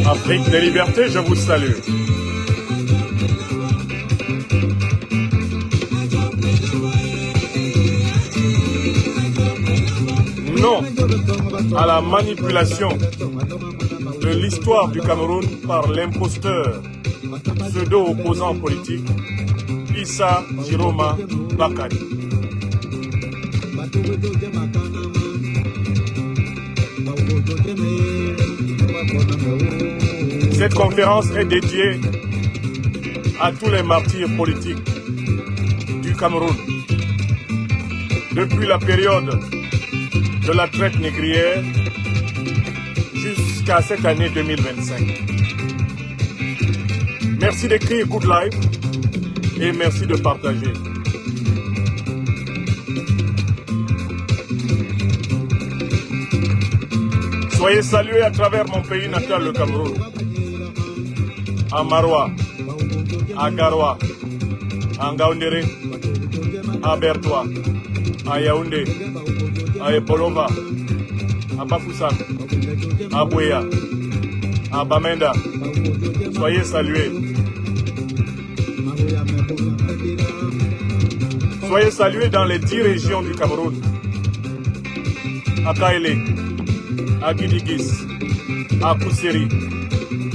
Afrique des libertés, je vous salue. Non à la manipulation de l'histoire du Cameroun par l'imposteur pseudo-opposant politique Issa Jiroma Bakari. Cette conférence est dédiée à tous les martyrs politiques du Cameroun. Depuis la période de la traite négrière jusqu'à cette année 2025. Merci d'écrire Good Life et merci de partager. Soyez salués à travers mon pays natal, le Cameroun. À Maroua, à Garoua, à Ngaoundéré, à Bertois, à Yaoundé, à Epolomba, à Bafoussam, à Bouya, à Bamenda. Soyez salués. Soyez salués dans les 10 régions du Cameroun. À Kaélé, à Guidigis, à Kousseri,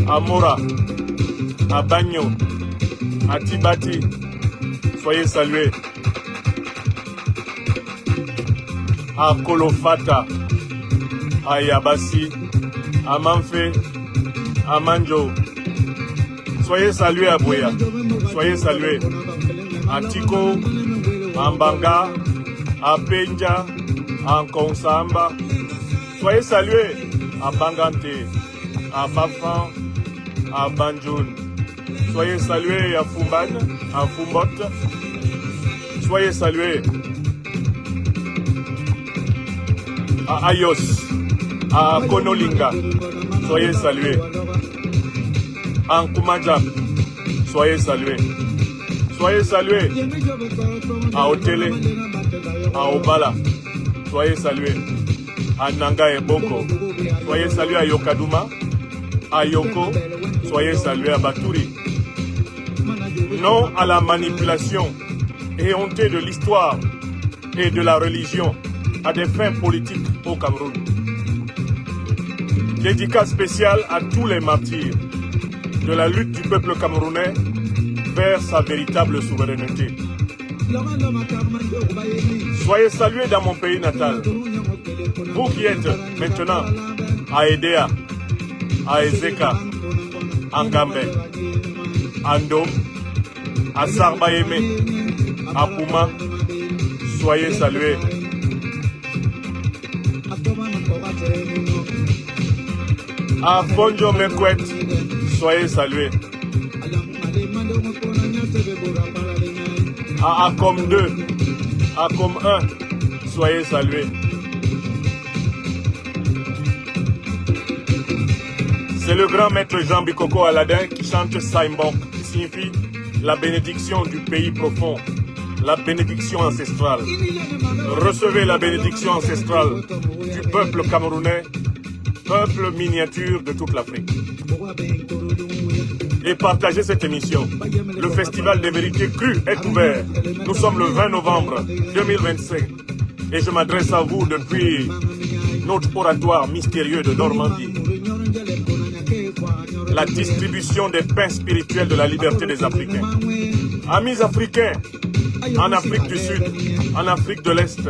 à Mora, à Bagno, à Tibati. Soyez salués. À Kolofata, à Yabassi, à Manfé, à Manjo. Soyez salués à Bouya. Soyez salués à Tiko, à Mbanga, à Penja, à Nkonsamba. Soyez salués à Bangante, à Bafan, à Banjoun. Soyez salués à Fumban, à Fumbot. Soyez salués à Ayos, à Konolinga. Soyez salués. À Nkoumajab. Soyez salués. Soyez salués à Otele, à Obala. Soyez salués à Nanga et Boko. Soyez salués à Yokadouma, à Yoko. Soyez salués à Baturi. Non à la manipulation et hontée de l'histoire et de la religion à des fins politiques au Cameroun. Dédicace spéciale à tous les martyrs de la lutte du peuple camerounais vers sa véritable souveraineté. Soyez salués dans mon pays natal. Vous qui êtes maintenant à Edea, à Ezeka, à Ngambe, à Ndom, à Sarbayeme, à Pouma, soyez salués. À Fonjo Mekwet, soyez salués. À Acom 2, Acom 1, soyez salués. C'est le grand maître Jean Bikoko Aladin qui chante Saimbok, qui signifie la bénédiction du pays profond, la bénédiction ancestrale. Recevez la bénédiction ancestrale du peuple camerounais, peuple miniature de toute l'Afrique. Et partagez cette émission. Le Festival des Vérités Crues est ouvert. Nous sommes le 20 novembre 2025. Et je m'adresse à vous depuis notre oratoire mystérieux de Normandie. La distribution des pains spirituels de la liberté des Africains. Amis africains, en Afrique du Sud, en Afrique de l'Est,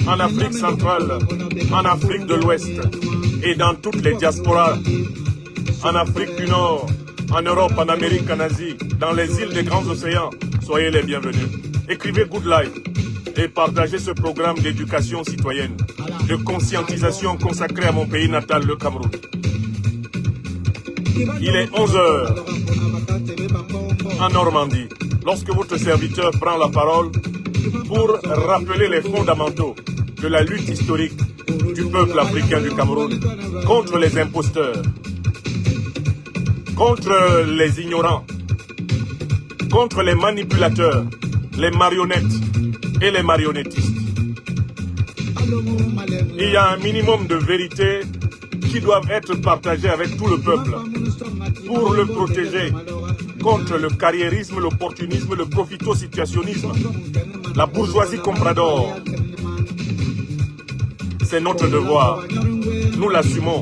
en Afrique centrale, en Afrique de l'Ouest et dans toutes les diasporas, en Afrique du Nord, en Europe, en Amérique, en Asie, dans les îles des grands océans, soyez les bienvenus. Écrivez Good Life et partagez ce programme d'éducation citoyenne, de conscientisation consacré à mon pays natal, le Cameroun. Il est 11h en Normandie, lorsque votre serviteur prend la parole pour rappeler les fondamentaux de la lutte historique du peuple africain du Cameroun, contre les imposteurs, contre les ignorants, contre les manipulateurs, les marionnettes et les marionnettistes. Il y a un minimum de vérité qui doivent être partagées avec tout le peuple pour le protéger contre le carriérisme, l'opportunisme, le profito-situationnisme, la bourgeoisie comprador. C'est notre devoir. Nous l'assumons.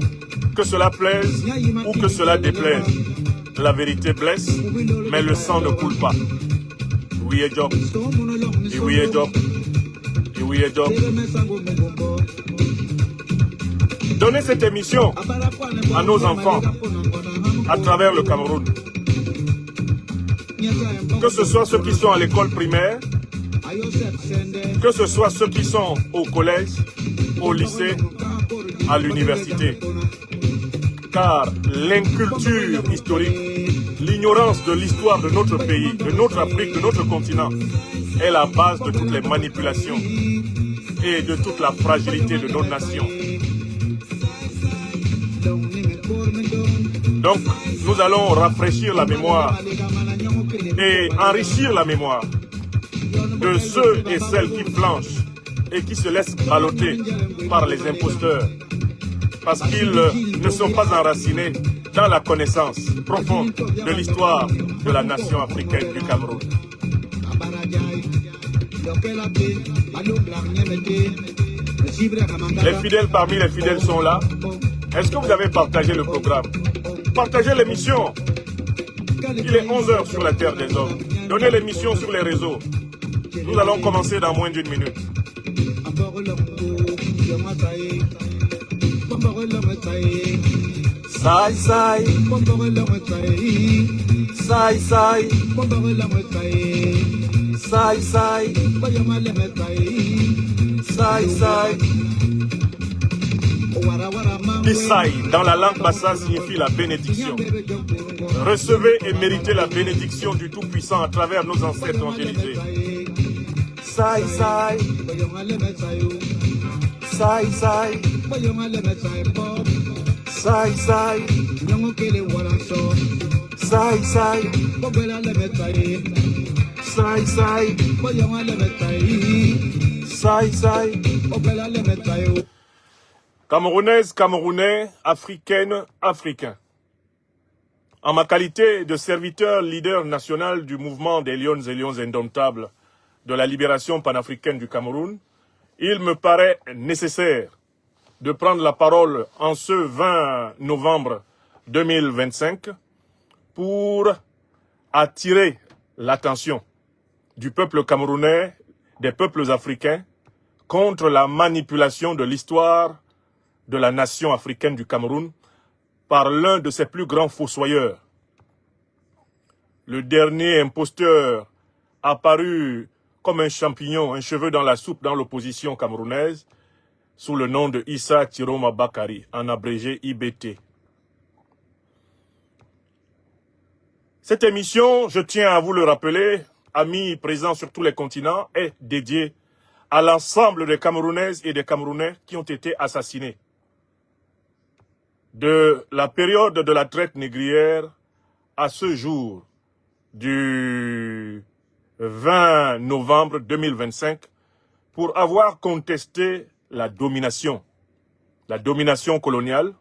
Que cela plaise ou que cela déplaise. La vérité blesse, mais le sang ne coule pas. Oui et job. Et oui et job. Et oui et job. Donnez cette émission à nos enfants à travers le Cameroun. Que ce soit ceux qui sont à l'école primaire, que ce soit ceux qui sont au collège, au lycée, à l'université. Car l'inculture historique, l'ignorance de l'histoire de notre pays, de notre Afrique, de notre continent, est la base de toutes les manipulations et de toute la fragilité de nos nations. Donc, nous allons rafraîchir la mémoire et enrichir la mémoire de ceux et celles qui flanchent et qui se laissent balloter par les imposteurs parce qu'ils ne sont pas enracinés dans la connaissance profonde de l'histoire de la nation africaine du Cameroun. Les fidèles parmi les fidèles sont là. Est-ce que vous avez partagé le programme? Partagez l'émission. Il est 11h sur la terre des hommes. Donnez l'émission sur les réseaux. Nous allons commencer dans moins d'une minute. Sai sai, sai sai, sai sai, sai sai. Bisai, dans la langue bassa, signifie la bénédiction. Recevez et méritez la bénédiction du Tout-Puissant à travers nos ancêtres angélisés. Sai sai, sai sai, sai sai, sai sai, sai sai, sai sai. Camerounaises, Camerounais, Africaines, Africains. En ma qualité de serviteur leader national du mouvement des Lions et Lions indomptables de la libération panafricaine du Cameroun, il me paraît nécessaire de prendre la parole en ce 20 novembre 2025 pour attirer l'attention du peuple camerounais, des peuples africains, contre la manipulation de l'histoire de la nation africaine du Cameroun par l'un de ses plus grands fossoyeurs. Le dernier imposteur apparu comme un champignon, un cheveu dans la soupe dans l'opposition camerounaise, sous le nom de Issa Tiroma Bakari, en abrégé IBT. Cette émission, je tiens à vous le rappeler, amis présents sur tous les continents, est dédiée à l'ensemble des Camerounaises et des Camerounais qui ont été assassinés. De la période de la traite négrière à ce jour du 20 novembre 2025 pour avoir contesté la domination coloniale,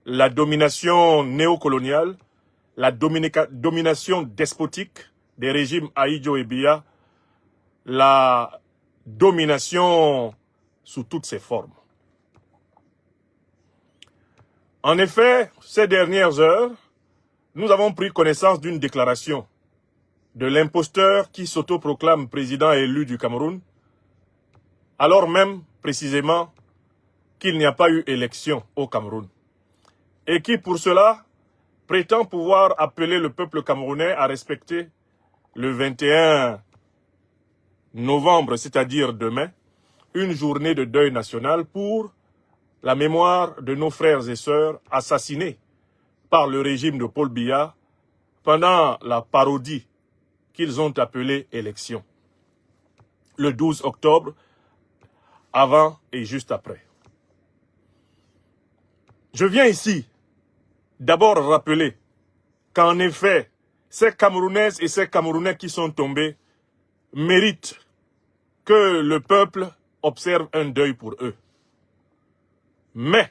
la domination néocoloniale, la domination despotique des régimes Ahidjo et Biya, la domination sous toutes ses formes. En effet, ces dernières heures, nous avons pris connaissance d'une déclaration de l'imposteur qui s'autoproclame président élu du Cameroun, alors même, précisément, qu'il n'y a pas eu élection au Cameroun, et qui, pour cela, prétend pouvoir appeler le peuple camerounais à respecter le 21 novembre, c'est-à-dire demain, une journée de deuil national pour la mémoire de nos frères et sœurs assassinés par le régime de Paul Biya pendant la parodie qu'ils ont appelée élection. Le 12 octobre, avant et juste après. Je viens ici d'abord rappeler qu'en effet, ces Camerounaises et ces Camerounais qui sont tombés méritent que le peuple observe un deuil pour eux. Mais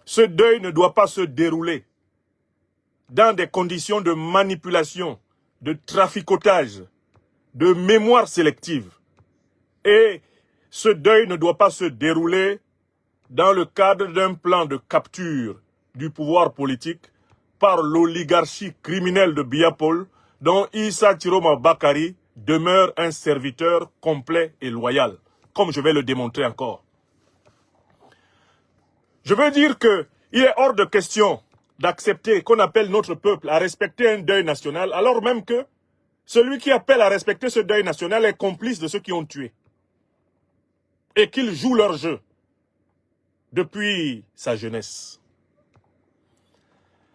ce deuil ne doit pas se dérouler dans des conditions de manipulation, de traficotage, de mémoire sélective. Et ce deuil ne doit pas se dérouler dans le cadre d'un plan de capture du pouvoir politique par l'oligarchie criminelle de Biapol, dont Issa Chiroma Bakari demeure un serviteur complet et loyal, comme je vais le démontrer encore. Je veux dire qu'il est hors de question d'accepter qu'on appelle notre peuple à respecter un deuil national, alors même que celui qui appelle à respecter ce deuil national est complice de ceux qui ont tué. Et qu'ils jouent leur jeu depuis sa jeunesse.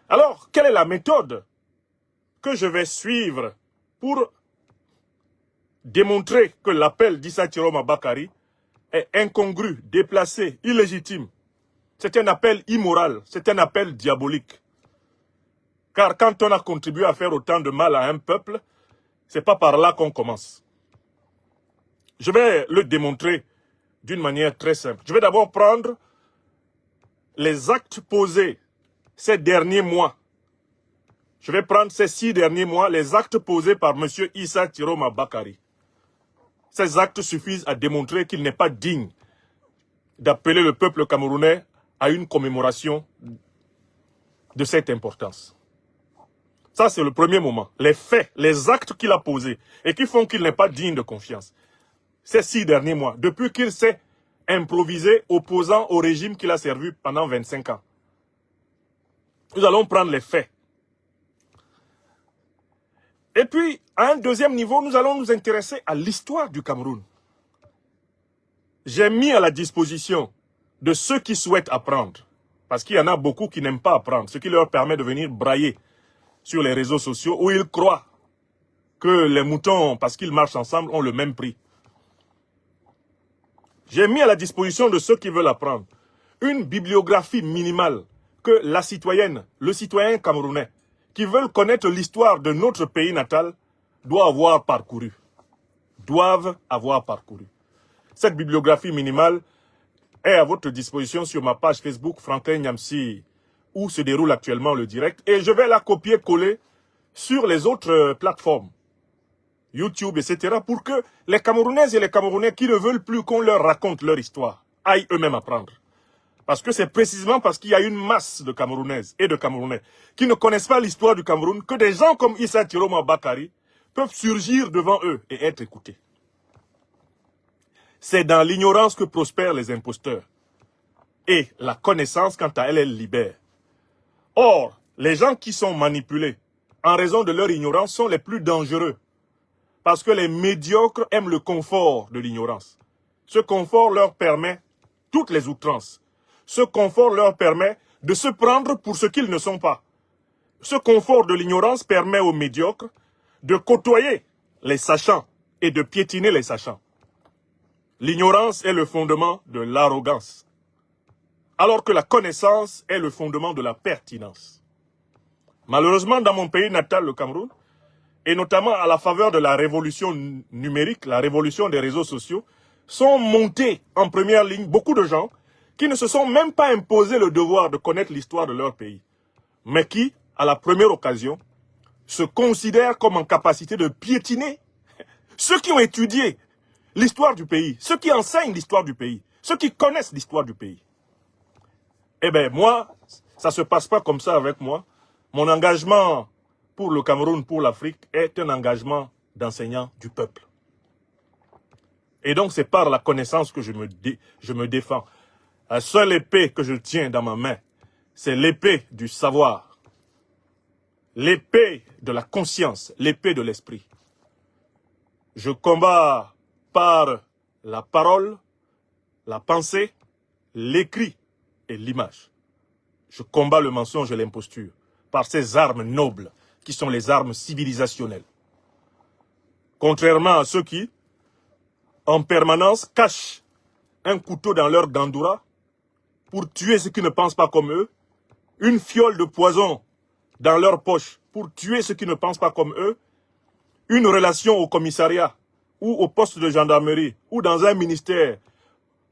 Alors, quelle est la méthode que je vais suivre pour démontrer que l'appel d'Issa Chiroma Bakari est incongru, déplacé, illégitime? C'est un appel immoral, c'est un appel diabolique. Car quand on a contribué à faire autant de mal à un peuple, c'est pas par là qu'on commence. Je vais le démontrer d'une manière très simple. Je vais d'abord prendre les actes posés ces derniers mois. Je vais prendre ces 6 derniers mois, les actes posés par M. Issa Chiroma Bakari. Ces actes suffisent à démontrer qu'il n'est pas digne d'appeler le peuple camerounais à une commémoration de cette importance. Ça, c'est le premier moment. Les faits, les actes qu'il a posés et qui font qu'il n'est pas digne de confiance. Ces 6 derniers mois, depuis qu'il s'est improvisé opposant au régime qu'il a servi pendant 25 ans. Nous allons prendre les faits. Et puis, à un deuxième niveau, nous allons nous intéresser à l'histoire du Cameroun. J'ai mis à la disposition de ceux qui souhaitent apprendre, parce qu'il y en a beaucoup qui n'aiment pas apprendre, ce qui leur permet de venir brailler sur les réseaux sociaux où ils croient que les moutons, parce qu'ils marchent ensemble, ont le même prix. J'ai mis à la disposition de ceux qui veulent apprendre une bibliographie minimale que la citoyenne, le citoyen camerounais, qui veulent connaître l'histoire de notre pays natal, doivent avoir parcouru. Cette bibliographie minimale est à votre disposition sur ma page Facebook Franklin Nyamsi, où se déroule actuellement le direct, et je vais la copier-coller sur les autres plateformes, YouTube, etc., pour que les Camerounaises et les Camerounais qui ne veulent plus qu'on leur raconte leur histoire aillent eux-mêmes apprendre. Parce que c'est précisément parce qu'il y a une masse de Camerounaises et de Camerounais qui ne connaissent pas l'histoire du Cameroun que des gens comme Issa Chiroma Bakari peuvent surgir devant eux et être écoutés. C'est dans l'ignorance que prospèrent les imposteurs. Et la connaissance, quant à elle, elle libère. Or, les gens qui sont manipulés en raison de leur ignorance sont les plus dangereux. Parce que les médiocres aiment le confort de l'ignorance. Ce confort leur permet toutes les outrances. Ce confort leur permet de se prendre pour ce qu'ils ne sont pas. Ce confort de l'ignorance permet aux médiocres de côtoyer les sachants et de piétiner les sachants. L'ignorance est le fondement de l'arrogance, alors que la connaissance est le fondement de la pertinence. Malheureusement, dans mon pays natal, le Cameroun, et notamment à la faveur de la révolution numérique, la révolution des réseaux sociaux, sont montés en première ligne beaucoup de gens qui ne se sont même pas imposés le devoir de connaître l'histoire de leur pays, mais qui, à la première occasion, se considèrent comme en capacité de piétiner ceux qui ont étudié l'histoire du pays, ceux qui enseignent l'histoire du pays, ceux qui connaissent l'histoire du pays. Eh bien, moi, ça ne se passe pas comme ça avec moi. Mon engagement pour le Cameroun, pour l'Afrique, est un engagement d'enseignant du peuple. Et donc, c'est par la connaissance que je me défends. La seule épée que je tiens dans ma main, c'est l'épée du savoir. L'épée de la conscience, l'épée de l'esprit. Je combats par la parole, la pensée, l'écrit et l'image. Je combats le mensonge et l'imposture par ces armes nobles qui sont les armes civilisationnelles. Contrairement à ceux qui, en permanence, cachent un couteau dans leur gandoura pour tuer ceux qui ne pensent pas comme eux, une fiole de poison dans leur poche pour tuer ceux qui ne pensent pas comme eux, une relation au commissariat ou au poste de gendarmerie ou dans un ministère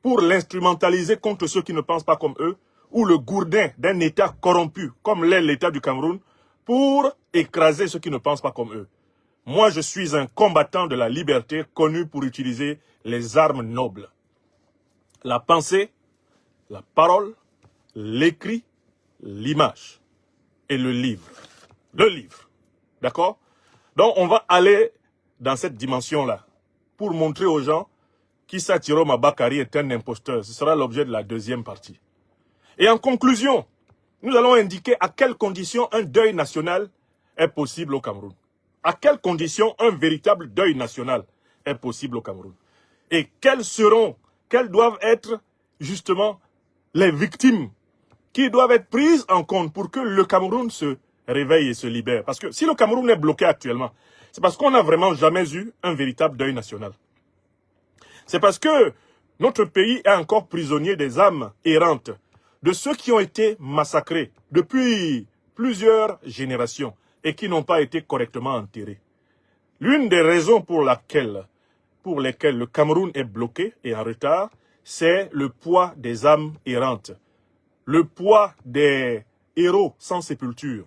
pour l'instrumentaliser contre ceux qui ne pensent pas comme eux, ou le gourdin d'un État corrompu comme l'est l'État du Cameroun pour écraser ceux qui ne pensent pas comme eux. Moi, je suis un combattant de la liberté connu pour utiliser les armes nobles. La pensée, la parole, l'écrit, l'image et le livre. Le livre. D'accord? Donc, on va aller dans cette dimension-là pour montrer aux gens qu'Issa Chiroma Bakary est un imposteur. Ce sera l'objet de la deuxième partie. Et en conclusion, nous allons indiquer à quelles conditions un deuil national est possible au Cameroun. À quelles conditions un véritable deuil national est possible au Cameroun. Et quelles doivent être justement les victimes qui doivent être prises en compte pour que le Cameroun se réveille et se libère. Parce que si le Cameroun est bloqué actuellement, c'est parce qu'on n'a vraiment jamais eu un véritable deuil national. C'est parce que notre pays est encore prisonnier des âmes errantes, de ceux qui ont été massacrés depuis plusieurs générations et qui n'ont pas été correctement enterrés. L'une des raisons pour lesquelles le Cameroun est bloqué et en retard, c'est le poids des âmes errantes, le poids des héros sans sépulture,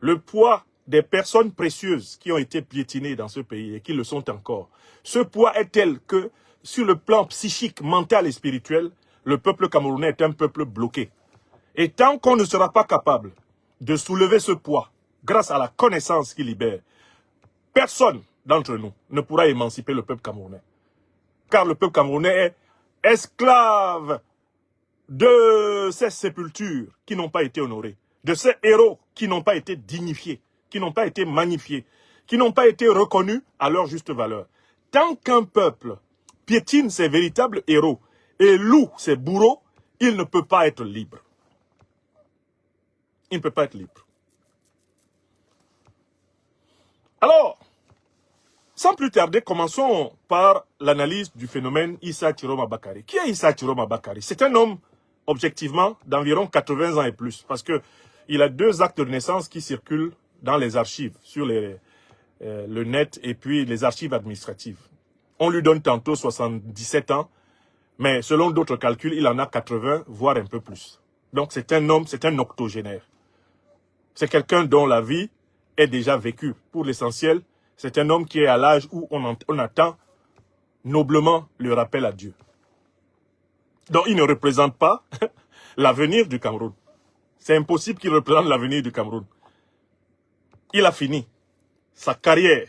le poids des personnes précieuses qui ont été piétinées dans ce pays et qui le sont encore. Ce poids est tel que, sur le plan psychique, mental et spirituel, le peuple camerounais est un peuple bloqué. Et tant qu'on ne sera pas capable de soulever ce poids, grâce à la connaissance qui libère, personne d'entre nous ne pourra émanciper le peuple camerounais. Car le peuple camerounais est esclave de ces sépultures qui n'ont pas été honorées, de ces héros qui n'ont pas été dignifiés, qui n'ont pas été magnifiés, qui n'ont pas été reconnus à leur juste valeur. Tant qu'un peuple piétine ses véritables héros et loue ses bourreaux, il ne peut pas être libre. Il ne peut pas être libre. Alors, sans plus tarder, commençons par l'analyse du phénomène Issa Chiroma Bakary. Qui est Issa Chiroma Bakary? C'est un homme, objectivement, d'environ 80 ans et plus, parce qu'il a 2 actes de naissance qui circulent dans les archives, sur le net et puis les archives administratives. On lui donne tantôt 77 ans, mais selon d'autres calculs, il en a 80, voire un peu plus. Donc c'est un homme, c'est un octogénaire. C'est quelqu'un dont la vie est déjà vécue. Pour l'essentiel, c'est un homme qui est à l'âge où on attend noblement le rappel à Dieu. Donc il ne représente pas l'avenir du Cameroun. C'est impossible qu'il représente l'avenir du Cameroun. Il a fini sa carrière.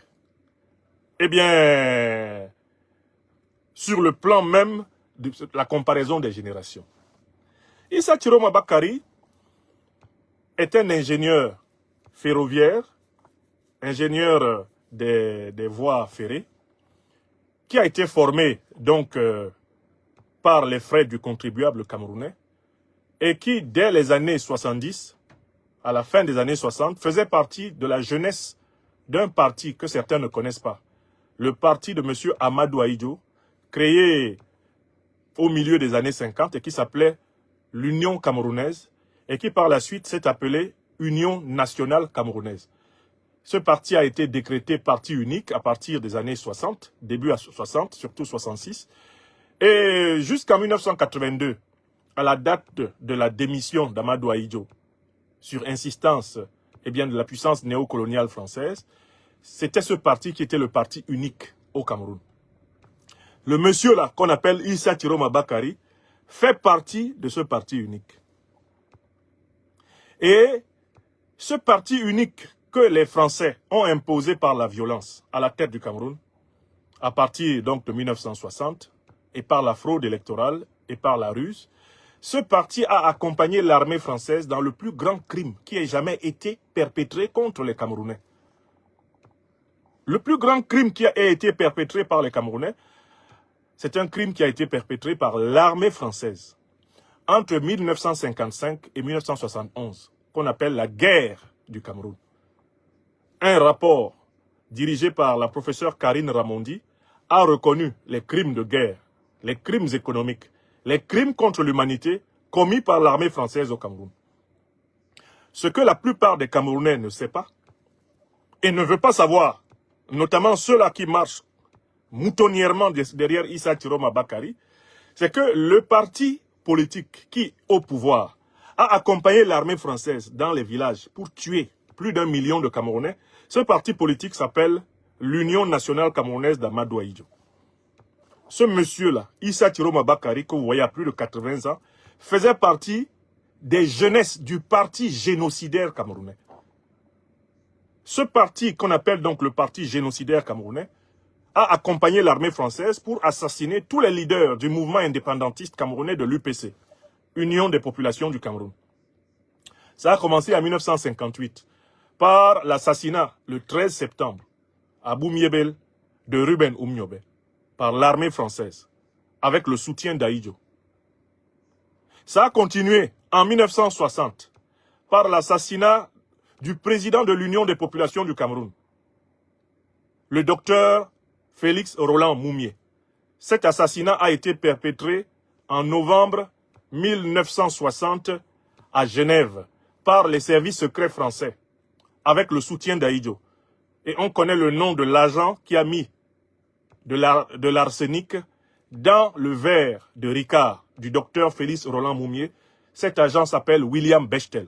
Eh bien, sur le plan même de la comparaison des générations. Issa Chiroma Bakary est un ingénieur ferroviaire, ingénieur des voies ferrées, qui a été formé donc par les frais du contribuable camerounais et qui, dès les années 70, à la fin des années 60, faisait partie de la jeunesse d'un parti que certains ne connaissent pas, le parti de M. Amadou Ahidjo, créé au milieu des années 50 et qui s'appelait l'Union camerounaise et qui par la suite s'est appelé Union nationale camerounaise. Ce parti a été décrété parti unique à partir des années 60, début à 60, surtout 66. Et jusqu'en 1982, à la date de la démission d'Amadou Ahidjo, sur insistance de la puissance néocoloniale française, c'était ce parti qui était le parti unique au Cameroun. Le monsieur là, qu'on appelle Issa Chiroma Bakary, fait partie de ce parti unique. Et ce parti unique que les Français ont imposé par la violence à la tête du Cameroun, à partir donc de 1960, et par la fraude électorale et par la ruse, ce parti a accompagné l'armée française dans le plus grand crime qui ait jamais été perpétré contre les Camerounais. Le plus grand crime qui a été perpétré par les Camerounais, c'est un crime qui a été perpétré par l'armée française entre 1955 et 1971, qu'on appelle la guerre du Cameroun. Un rapport dirigé par la professeure Karine Ramondi a reconnu les crimes de guerre, les crimes économiques les crimes contre l'humanité commis par l'armée française au Cameroun. Ce que la plupart des Camerounais ne savent pas et ne veulent pas savoir, notamment ceux-là qui marchent moutonnièrement derrière Issa Tiroma Bakari, c'est que le parti politique qui, au pouvoir, a accompagné l'armée française dans les villages pour tuer plus d'1 million de Camerounais, ce parti politique s'appelle l'Union nationale camerounaise d'Amadou Ahidjo. Ce monsieur-là, Issa Tiroma Bakari, que vous voyez à plus de 80 ans, faisait partie des jeunesses du parti génocidaire camerounais. Ce parti, qu'on appelle donc le parti génocidaire camerounais, a accompagné l'armée française pour assassiner tous les leaders du mouvement indépendantiste camerounais de l'UPC, Union des populations du Cameroun. Ça a commencé en 1958 par l'assassinat, le 13 septembre, à Boumiébel, de Ruben Oumniobe, par l'armée française, avec le soutien d'Ahidjo. Ça a continué en 1960 par l'assassinat du président de l'Union des populations du Cameroun, le docteur Félix Roland Moumié. Cet assassinat a été perpétré en novembre 1960 à Genève par les services secrets français, avec le soutien d'Ahidjo. Et on connaît le nom de l'agent qui a mis de l'arsenic dans le verre de Ricard du docteur Félix Roland Moumié. Cet agent s'appelle William Bechtel.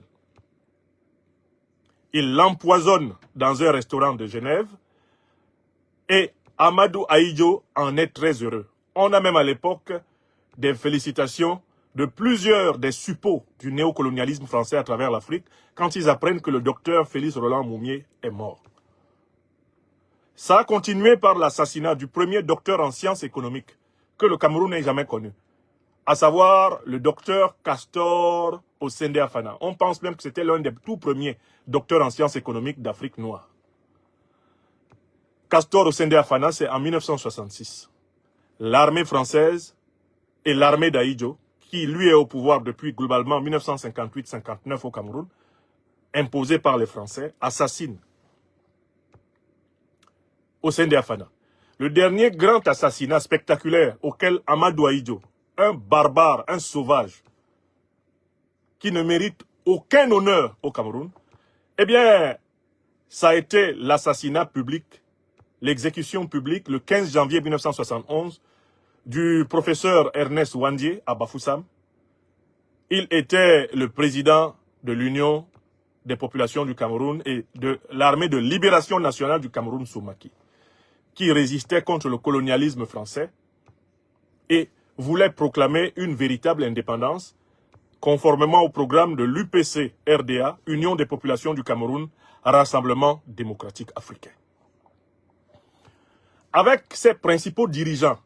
Il l'empoisonne dans un restaurant de Genève et Amadou Ahidjo en est très heureux. On a même à l'époque des félicitations de plusieurs des suppôts du néocolonialisme français à travers l'Afrique quand ils apprennent que le docteur Félix Roland Moumié est mort. Ça a continué par l'assassinat du premier docteur en sciences économiques que le Cameroun n'ait jamais connu, à savoir le docteur Castor Osende Afana. On pense même que c'était l'un des tout premiers docteurs en sciences économiques d'Afrique noire. Castor Osende Afana, c'est en 1966. L'armée française et l'armée d'Ahidjo, qui lui est au pouvoir depuis globalement 1958-59 au Cameroun, imposée par les Français, assassine Osende Afana. Le dernier grand assassinat spectaculaire auquel Amadou Ahidjo, un barbare, un sauvage, qui ne mérite aucun honneur au Cameroun, eh bien, ça a été l'assassinat public, l'exécution publique, le 15 janvier 1971, du professeur Ernest Wandié à Bafoussam. Il était le président de l'Union des populations du Cameroun et de l'armée de libération nationale du Cameroun Soumaki, qui résistait contre le colonialisme français et voulait proclamer une véritable indépendance conformément au programme de l'UPC-RDA, Union des populations du Cameroun, Rassemblement démocratique africain. Avec ses principaux dirigeants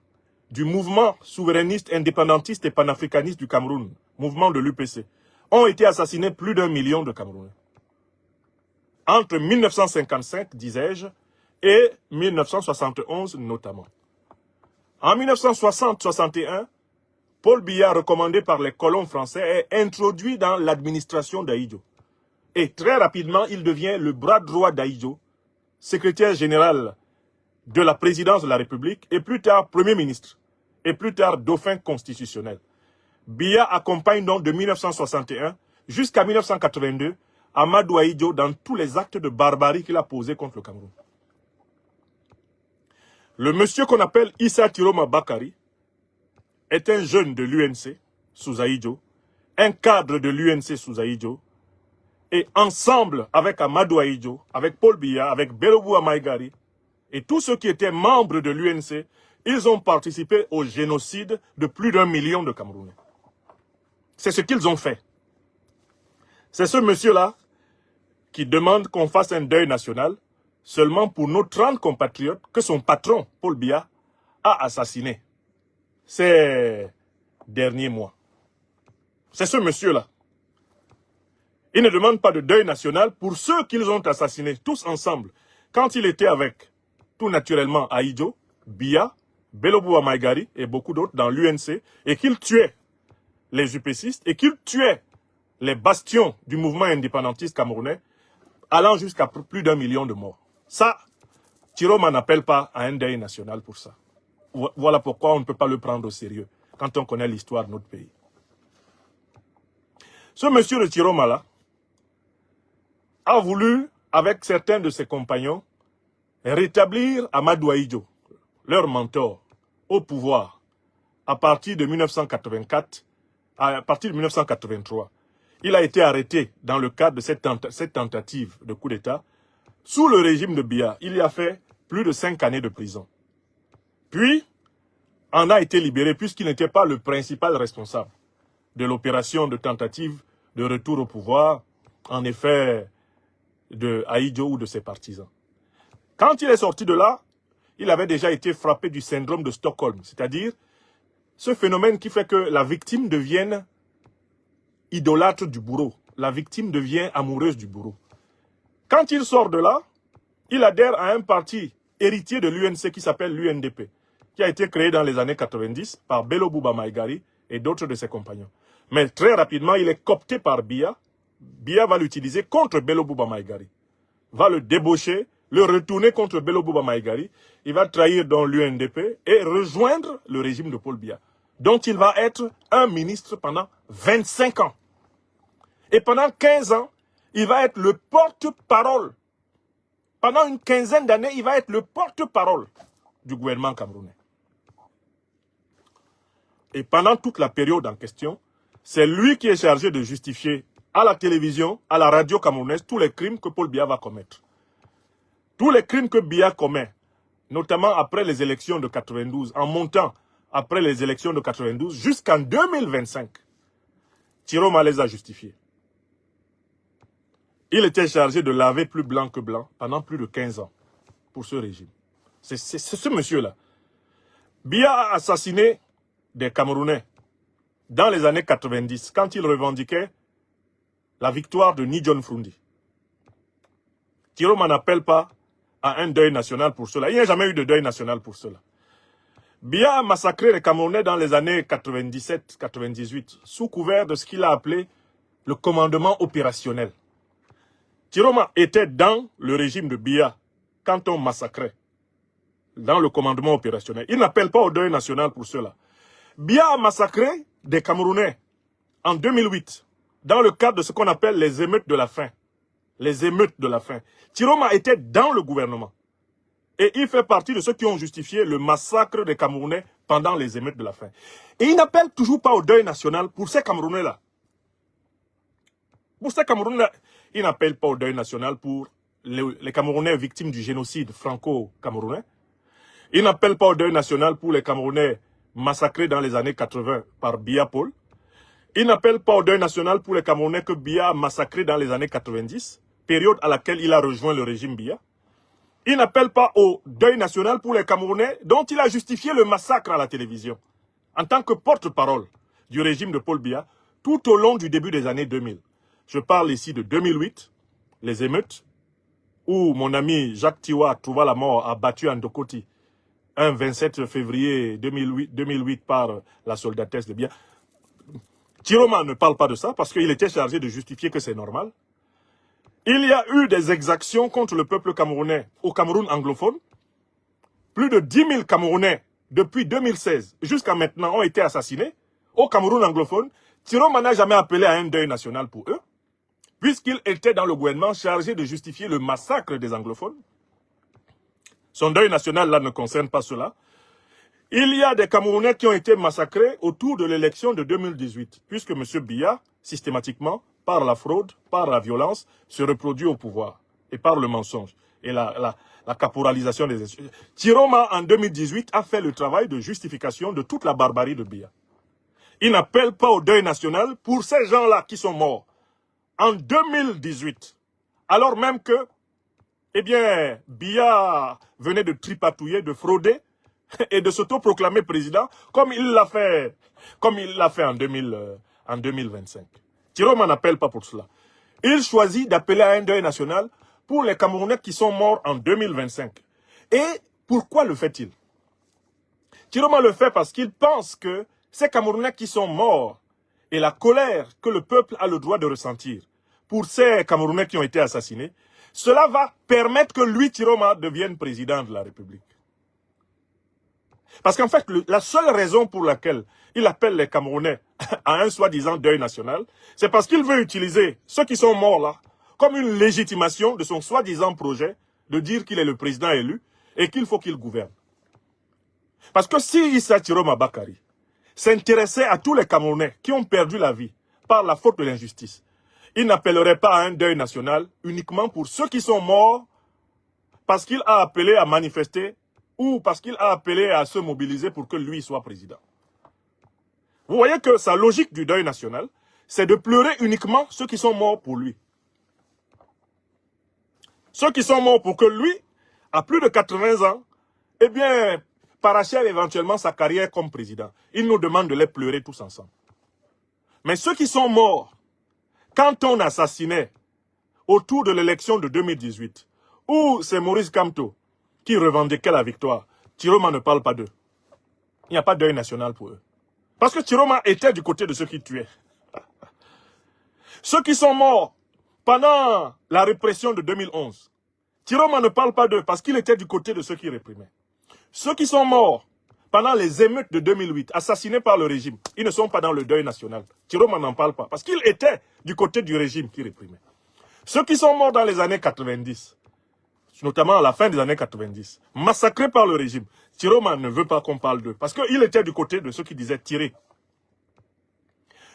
du mouvement souverainiste, indépendantiste et panafricaniste du Cameroun, mouvement de l'UPC, ont été assassinés plus d'1 million de Camerounais. Entre 1955, disais-je, et 1971 notamment. En 1960-61, Paul Biya, recommandé par les colons français, est introduit dans l'administration d'Ahidjo. Et très rapidement, il devient le bras droit d'Ahidjo, secrétaire général de la présidence de la République, et plus tard Premier ministre, et plus tard dauphin constitutionnel. Biya accompagne donc de 1961 jusqu'à 1982 Amadou Ahidjo dans tous les actes de barbarie qu'il a posés contre le Cameroun. Le monsieur qu'on appelle Issa Tiroma Bakari est un jeune de l'UNC sous Ahidjo, un cadre de l'UNC sous Ahidjo, et ensemble avec Amadou Ahidjo, avec Paul Biya, avec Belobou Maïgari, et tous ceux qui étaient membres de l'UNC, ils ont participé au génocide de plus d'1 million de Camerounais. C'est ce qu'ils ont fait. C'est ce monsieur-là qui demande qu'on fasse un deuil national seulement pour nos 30 compatriotes que son patron, Paul Biya, a assassinés ces derniers mois. C'est ce monsieur-là. Il ne demande pas de deuil national pour ceux qu'ils ont assassinés, tous ensemble, quand il était avec, tout naturellement, Ahidjo, Biya, Belobou Maïgari et beaucoup d'autres dans l'UNC, et qu'il tuait les UPCistes, et qu'il tuait les bastions du mouvement indépendantiste camerounais, allant jusqu'à plus d'1 million de morts. Ça, Tiroma n'appelle pas à un deuil national pour ça. Voilà pourquoi on ne peut pas le prendre au sérieux. quand on connaît l'histoire de notre pays. Ce monsieur de Tiroma là a voulu, avec certains de ses compagnons, rétablir Amadou Ahidjo, leur mentor, au pouvoir à partir de 1984, à partir de 1983. Il a été arrêté dans le cadre de cette tentative de coup d'État. Sous le régime de Biya, il y a fait plus de 5 années de prison. Puis, en a été libéré puisqu'il n'était pas le principal responsable de l'opération de tentative de retour au pouvoir, en effet, de Ahidjo ou de ses partisans. Quand il est sorti de là, il avait déjà été frappé du syndrome de Stockholm, c'est-à-dire ce phénomène qui fait que la victime devienne idolâtre du bourreau. La victime devient amoureuse du bourreau. Quand il sort de là, il adhère à un parti héritier de l'UNC qui s'appelle l'UNDP, qui a été créé dans les années 90 par Bello Bouba Maïgari et d'autres de ses compagnons. Mais très rapidement, il est coopté par Biya. Biya va l'utiliser contre Bello Bouba Maïgari, va le débaucher, le retourner contre Bello Bouba Maïgari. Il va trahir dans l'UNDP et rejoindre le régime de Paul Biya, dont il va être un ministre pendant 25 ans. Et pendant 15 ans, il va être le porte-parole. Pendant une quinzaine d'années, il va être le porte-parole du gouvernement camerounais. Et pendant toute la période en question, c'est lui qui est chargé de justifier à la télévision, à la radio camerounaise, tous les crimes que Paul Biya va commettre. Tous les crimes que Biya commet, notamment après les élections de 92, en montant après les élections de 92 jusqu'en 2025, Tiroma les a justifiés. Il était chargé de laver plus blanc que blanc pendant plus de 15 ans pour ce régime. C'est ce monsieur-là. Biya a assassiné des Camerounais dans les années 90, quand il revendiquait la victoire de Nidjon Frundi. Tiroma n'appelle pas à un deuil national pour cela. Il n'y a jamais eu de deuil national pour cela. Biya a massacré les Camerounais dans les années 97-98, sous couvert de ce qu'il a appelé le commandement opérationnel. Tiroma était dans le régime de Biya quand on massacrait, dans le commandement opérationnel. Il n'appelle pas au deuil national pour cela. Biya a massacré des Camerounais en 2008, dans le cadre de ce qu'on appelle les émeutes de la faim. Les émeutes de la faim. Tiroma était dans le gouvernement. Et il fait partie de ceux qui ont justifié le massacre des Camerounais pendant les émeutes de la faim. Et il n'appelle toujours pas au deuil national pour ces Camerounais-là. Pour ces Camerounais-là, il n'appelle pas au deuil national pour les Camerounais victimes du génocide franco-camerounais. Il n'appelle pas au deuil national pour les Camerounais massacrés dans les années 80 par Biya Paul. Il n'appelle pas au deuil national pour les Camerounais que Biya a massacrés dans les années 90, période à laquelle il a rejoint le régime Biya. Il n'appelle pas au deuil national pour les Camerounais dont il a justifié le massacre à la télévision, en tant que porte-parole du régime de Paul Biya, tout au long du début des années 2000. Je parle ici de 2008, les émeutes, où mon ami Jacques Tiwa trouva la mort abattu à Ndokoti, un 27 février 2008 par la soldatesse de Biya. Tiroma ne parle pas de ça parce qu'il était chargé de justifier que c'est normal. Il y a eu des exactions contre le peuple camerounais au Cameroun anglophone. Plus de 10 000 Camerounais, depuis 2016 jusqu'à maintenant, ont été assassinés au Cameroun anglophone. Tiroma n'a jamais appelé à un deuil national pour eux, puisqu'il était dans le gouvernement chargé de justifier le massacre des anglophones. Son deuil national là ne concerne pas cela. Il y a des Camerounais qui ont été massacrés autour de l'élection de 2018, puisque M. Biya, systématiquement, par la fraude, par la violence, se reproduit au pouvoir, et par le mensonge, et la caporalisation des institutions. Tiroma, en 2018, a fait le travail de justification de toute la barbarie de Biya. Il n'appelle pas au deuil national pour ces gens-là qui sont morts en 2018, alors même que, eh bien, Biya venait de tripatouiller, de frauder et de s'autoproclamer président, comme il l'a fait en 2025. Tiroma n'appelle pas pour cela. Il choisit d'appeler à un deuil national pour les Camerounais qui sont morts en 2025. Et pourquoi le fait-il? Tiroma le fait parce qu'il pense que ces Camerounais qui sont morts et la colère que le peuple a le droit de ressentir pour ces Camerounais qui ont été assassinés, cela va permettre que lui, Tiroma, devienne président de la République. Parce qu'en fait, la seule raison pour laquelle il appelle les Camerounais à un soi-disant deuil national, c'est parce qu'il veut utiliser ceux qui sont morts là comme une légitimation de son soi-disant projet de dire qu'il est le président élu et qu'il faut qu'il gouverne. Parce que si Issa Chiroma Bakari s'intéressait à tous les Camerounais qui ont perdu la vie par la faute de l'injustice, il n'appellerait pas à un deuil national uniquement pour ceux qui sont morts parce qu'il a appelé à manifester ou parce qu'il a appelé à se mobiliser pour que lui soit président. Vous voyez que sa logique du deuil national, c'est de pleurer uniquement ceux qui sont morts pour lui. Ceux qui sont morts pour que lui, à plus de 80 ans, eh bien, parachève éventuellement sa carrière comme président. Il nous demande de les pleurer tous ensemble. Mais ceux qui sont morts, quand on assassinait autour de l'élection de 2018, où c'est Maurice Kamto qui revendiquait la victoire, Chiroma ne parle pas d'eux. Il n'y a pas de deuil national pour eux. Parce que Chiroma était du côté de ceux qui tuaient. Ceux qui sont morts pendant la répression de 2011, Chiroma ne parle pas d'eux parce qu'il était du côté de ceux qui réprimaient. Ceux qui sont morts pendant les émeutes de 2008, assassinés par le régime, ils ne sont pas dans le deuil national. Chiroma n'en parle pas parce qu'il était du côté du régime qui réprimait. Ceux qui sont morts dans les années 90, notamment à la fin des années 90, massacrés par le régime, Chiroma ne veut pas qu'on parle d'eux parce qu'il était du côté de ceux qui disaient tirer.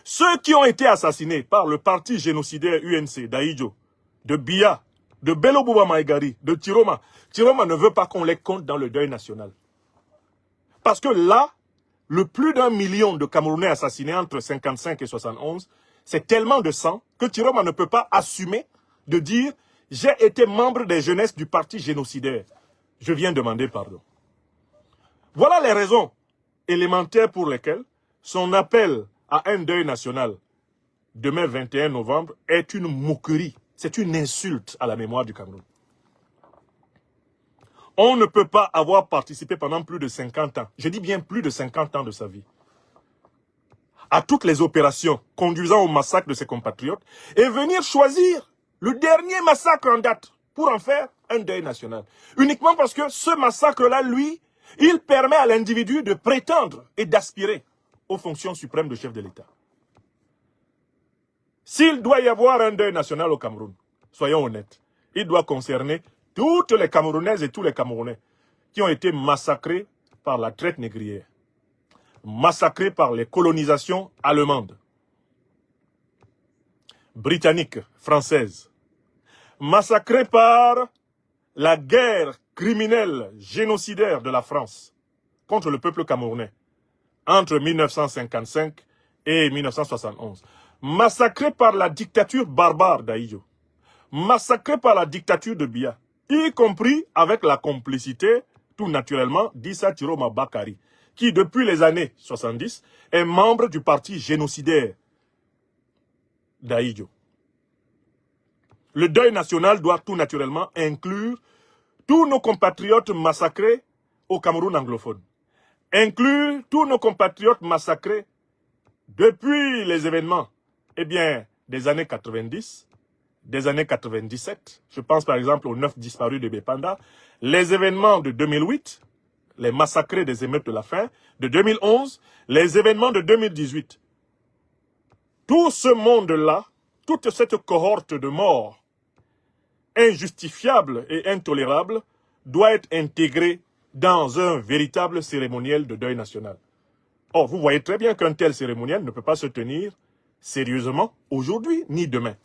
Ceux qui ont été assassinés par le parti génocidaire UNC d'Aïdjo, de Biya, de Bello Bouba Maïgari, de Chiroma, Chiroma ne veut pas qu'on les compte dans le deuil national. Parce que là, le plus d'1 million de Camerounais assassinés entre 55 et 71, c'est tellement de sang que Chiroma ne peut pas assumer de dire « J'ai été membre des jeunesses du parti génocidaire. Je viens demander pardon. » Voilà les raisons élémentaires pour lesquelles son appel à un deuil national demain 21 novembre est une moquerie. C'est une insulte à la mémoire du Cameroun. On ne peut pas avoir participé pendant plus de 50 ans, je dis bien plus de 50 ans de sa vie, à toutes les opérations conduisant au massacre de ses compatriotes et venir choisir le dernier massacre en date pour en faire un deuil national. Uniquement parce que ce massacre-là, lui, il permet à l'individu de prétendre et d'aspirer aux fonctions suprêmes de chef de l'État. S'il doit y avoir un deuil national au Cameroun, soyons honnêtes, il doit concerner toutes les Camerounaises et tous les Camerounais qui ont été massacrés par la traite négrière, massacrés par les colonisations allemandes, britanniques, françaises, massacrés par la guerre criminelle, génocidaire de la France contre le peuple camerounais entre 1955 et 1971, massacrés par la dictature barbare d'Aïdjo, massacrés par la dictature de Biya, y compris avec la complicité, tout naturellement, d'Issa Chiroma Bakari, qui depuis les années 70 est membre du parti génocidaire d'Aïdjo. Le deuil national doit tout naturellement inclure tous nos compatriotes massacrés au Cameroun anglophone, inclure tous nos compatriotes massacrés depuis les événements, eh bien, des années 90, des années 97, je pense par exemple aux 9 disparus de Bépanda, les événements de 2008, les massacrés des émeutes de la faim, de 2011, les événements de 2018. Tout ce monde-là, toute cette cohorte de morts, injustifiable et intolérable, doit être intégré dans un véritable cérémoniel de deuil national. Or, vous voyez très bien qu'un tel cérémoniel ne peut pas se tenir sérieusement aujourd'hui ni demain.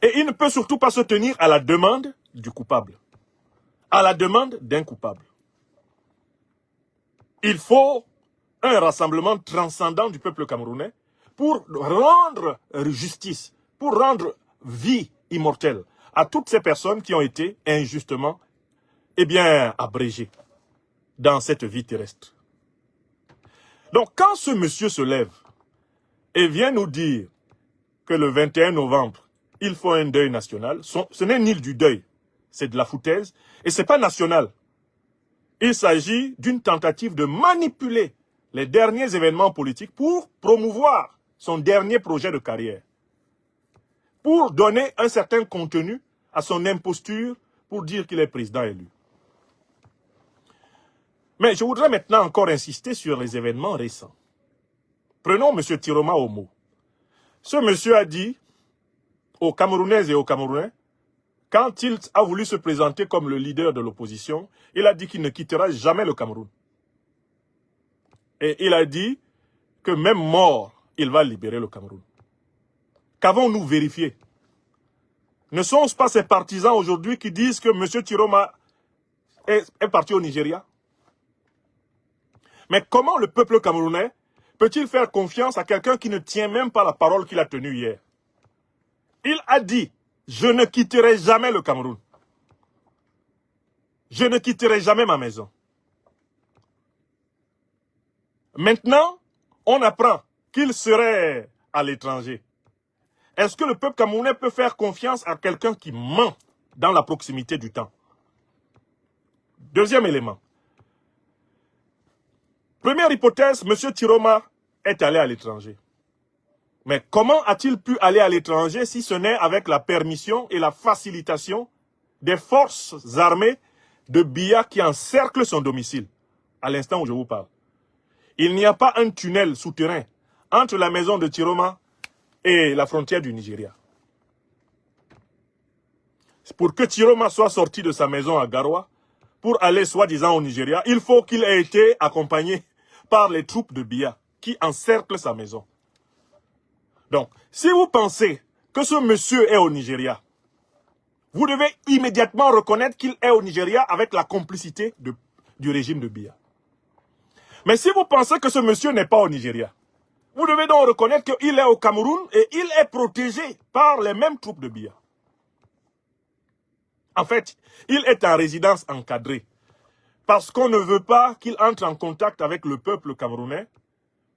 Et il ne peut surtout pas se tenir à la demande du coupable, à la demande d'un coupable. Il faut un rassemblement transcendant du peuple camerounais pour rendre justice, pour rendre vie immortelle à toutes ces personnes qui ont été injustement, eh bien, abrégées dans cette vie terrestre. Donc, quand ce monsieur se lève et vient nous dire que le 21 novembre, il faut un deuil national, ce n'est ni du deuil, c'est de la foutaise, et ce n'est pas national. Il s'agit d'une tentative de manipuler les derniers événements politiques pour promouvoir son dernier projet de carrière, pour donner un certain contenu à son imposture, pour dire qu'il est président élu. Mais je voudrais maintenant encore insister sur les événements récents. Prenons M. Tiroma au mot. Ce monsieur a dit aux Camerounaises et aux Camerounais, quand il a voulu se présenter comme le leader de l'opposition, il a dit qu'il ne quittera jamais le Cameroun. Et il a dit que même mort, il va libérer le Cameroun. Qu'avons-nous vérifié? Ne sont-ce pas ces partisans aujourd'hui qui disent que M. Tiroma est parti au Nigeria? Mais comment le peuple camerounais peut-il faire confiance à quelqu'un qui ne tient même pas la parole qu'il a tenue hier? Il a dit, je ne quitterai jamais le Cameroun. Je ne quitterai jamais ma maison. Maintenant, on apprend qu'il serait à l'étranger. Est-ce que le peuple camerounais peut faire confiance à quelqu'un qui ment dans la proximité du temps? Deuxième élément. Première hypothèse, M. Tiroma est allé à l'étranger. Mais comment a-t-il pu aller à l'étranger si ce n'est avec la permission et la facilitation des forces armées de Biya qui encerclent son domicile, à l'instant où je vous parle? Il n'y a pas un tunnel souterrain entre la maison de Tiroma et la frontière du Nigeria. Pour que Tiroma soit sorti de sa maison à Garoua, pour aller soi-disant au Nigeria, il faut qu'il ait été accompagné par les troupes de Biya qui encerclent sa maison. Donc, si vous pensez que ce monsieur est au Nigeria, vous devez immédiatement reconnaître qu'il est au Nigeria avec la complicité du régime de Biya. Mais si vous pensez que ce monsieur n'est pas au Nigeria, vous devez donc reconnaître qu'il est au Cameroun et il est protégé par les mêmes troupes de Biya. En fait, il est en résidence encadrée parce qu'on ne veut pas qu'il entre en contact avec le peuple camerounais,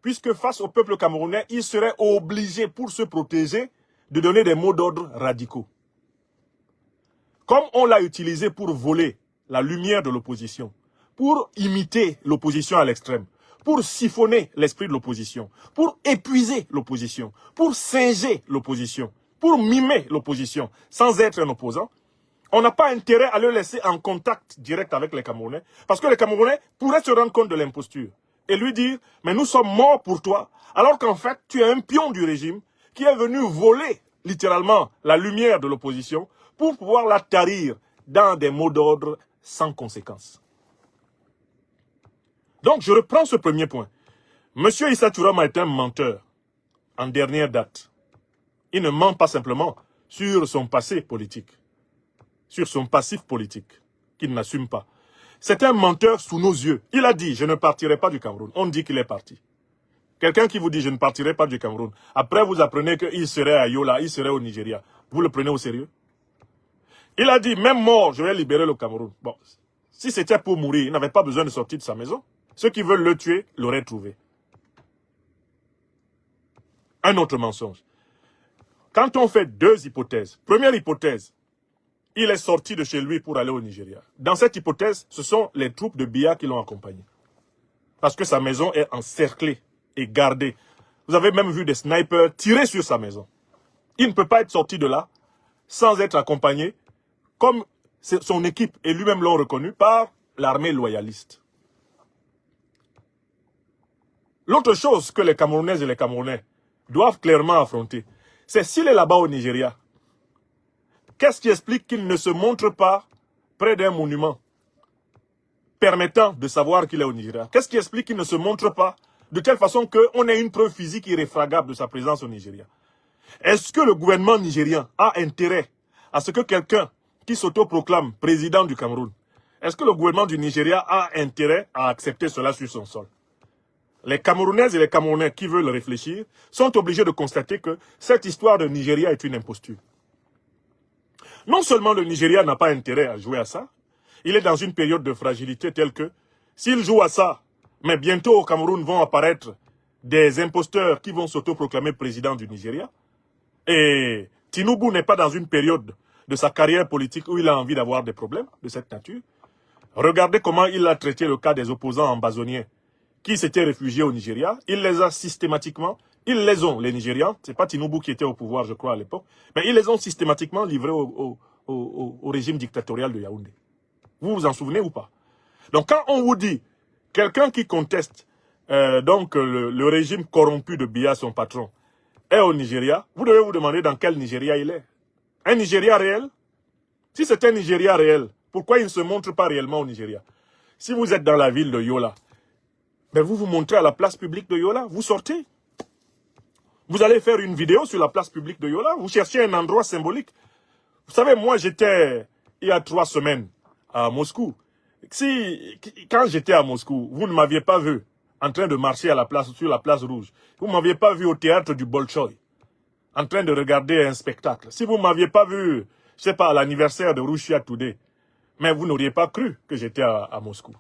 puisque face au peuple camerounais, il serait obligé, pour se protéger, de donner des mots d'ordre radicaux. Comme on l'a utilisé pour voler la lumière de l'opposition, pour imiter l'opposition à l'extrême, pour siphonner l'esprit de l'opposition, pour épuiser l'opposition, pour singer l'opposition, pour mimer l'opposition, sans être un opposant, on n'a pas intérêt à le laisser en contact direct avec les Camerounais, parce que les Camerounais pourraient se rendre compte de l'imposture et lui dire, mais nous sommes morts pour toi, alors qu'en fait, tu es un pion du régime qui est venu voler littéralement la lumière de l'opposition pour pouvoir la tarir dans des mots d'ordre sans conséquence. Donc, je reprends ce premier point. Monsieur Issa Tourama est un menteur en dernière date. Il ne ment pas simplement sur son passé politique, sur son passif politique, qu'il n'assume pas. C'est un menteur sous nos yeux. Il a dit, je ne partirai pas du Cameroun. On dit qu'il est parti. Quelqu'un qui vous dit, je ne partirai pas du Cameroun. Après, vous apprenez qu'il serait à Yola, il serait au Nigeria. Vous le prenez au sérieux? Il a dit, même mort, je vais libérer le Cameroun. Bon, si c'était pour mourir, il n'avait pas besoin de sortir de sa maison. Ceux qui veulent le tuer l'auraient trouvé. Un autre mensonge. Quand on fait deux hypothèses, première hypothèse, il est sorti de chez lui pour aller au Nigeria. Dans cette hypothèse, ce sont les troupes de Biya qui l'ont accompagné. Parce que sa maison est encerclée et gardée. Vous avez même vu des snipers tirer sur sa maison. Il ne peut pas être sorti de là sans être accompagné, comme son équipe et lui-même l'ont reconnu, par l'armée loyaliste. L'autre chose que les Camerounaises et les Camerounais doivent clairement affronter, c'est s'il est là-bas au Nigeria, qu'est-ce qui explique qu'il ne se montre pas près d'un monument permettant de savoir qu'il est au Nigeria? Qu'est-ce qui explique qu'il ne se montre pas de telle façon qu'on ait une preuve physique irréfragable de sa présence au Nigeria? Est-ce que le gouvernement nigérien a intérêt à ce que quelqu'un qui s'autoproclame président du Cameroun, est-ce que le gouvernement du Nigeria a intérêt à accepter cela sur son sol? Les Camerounaises et les Camerounais qui veulent réfléchir sont obligés de constater que cette histoire de Nigeria est une imposture. Non seulement le Nigeria n'a pas intérêt à jouer à ça, il est dans une période de fragilité telle que, s'il joue à ça, mais bientôt au Cameroun vont apparaître des imposteurs qui vont s'autoproclamer président du Nigeria, et Tinubu n'est pas dans une période de sa carrière politique où il a envie d'avoir des problèmes de cette nature. Regardez comment il a traité le cas des opposants ambazoniens qui s'étaient réfugiés au Nigeria. Il les a systématiquement, les Nigérians, c'est pas Tinubu qui était au pouvoir, je crois, à l'époque, mais ils les ont systématiquement livrés au régime dictatorial de Yaoundé. Vous vous en souvenez ou pas? Donc quand on vous dit quelqu'un qui conteste donc le régime corrompu de Biya, son patron, est au Nigeria, vous devez vous demander dans quel Nigeria il est. Un Nigeria réel? Si c'est un Nigeria réel, pourquoi il ne se montre pas réellement au Nigeria? Si vous êtes dans la ville de Yola, ben vous vous montrez à la place publique de Yola, vous sortez. Vous allez faire une vidéo sur la place publique de Yola, vous cherchez un endroit symbolique. Vous savez, moi j'étais, il y a 3 semaines, à Moscou. Quand j'étais à Moscou, vous ne m'aviez pas vu en train de marcher à la place, sur la place rouge. Vous ne m'aviez pas vu au théâtre du Bolchoï, en train de regarder un spectacle. Si vous ne m'aviez pas vu, je sais pas, à l'anniversaire de Russia Today, mais vous n'auriez pas cru que j'étais à Moscou.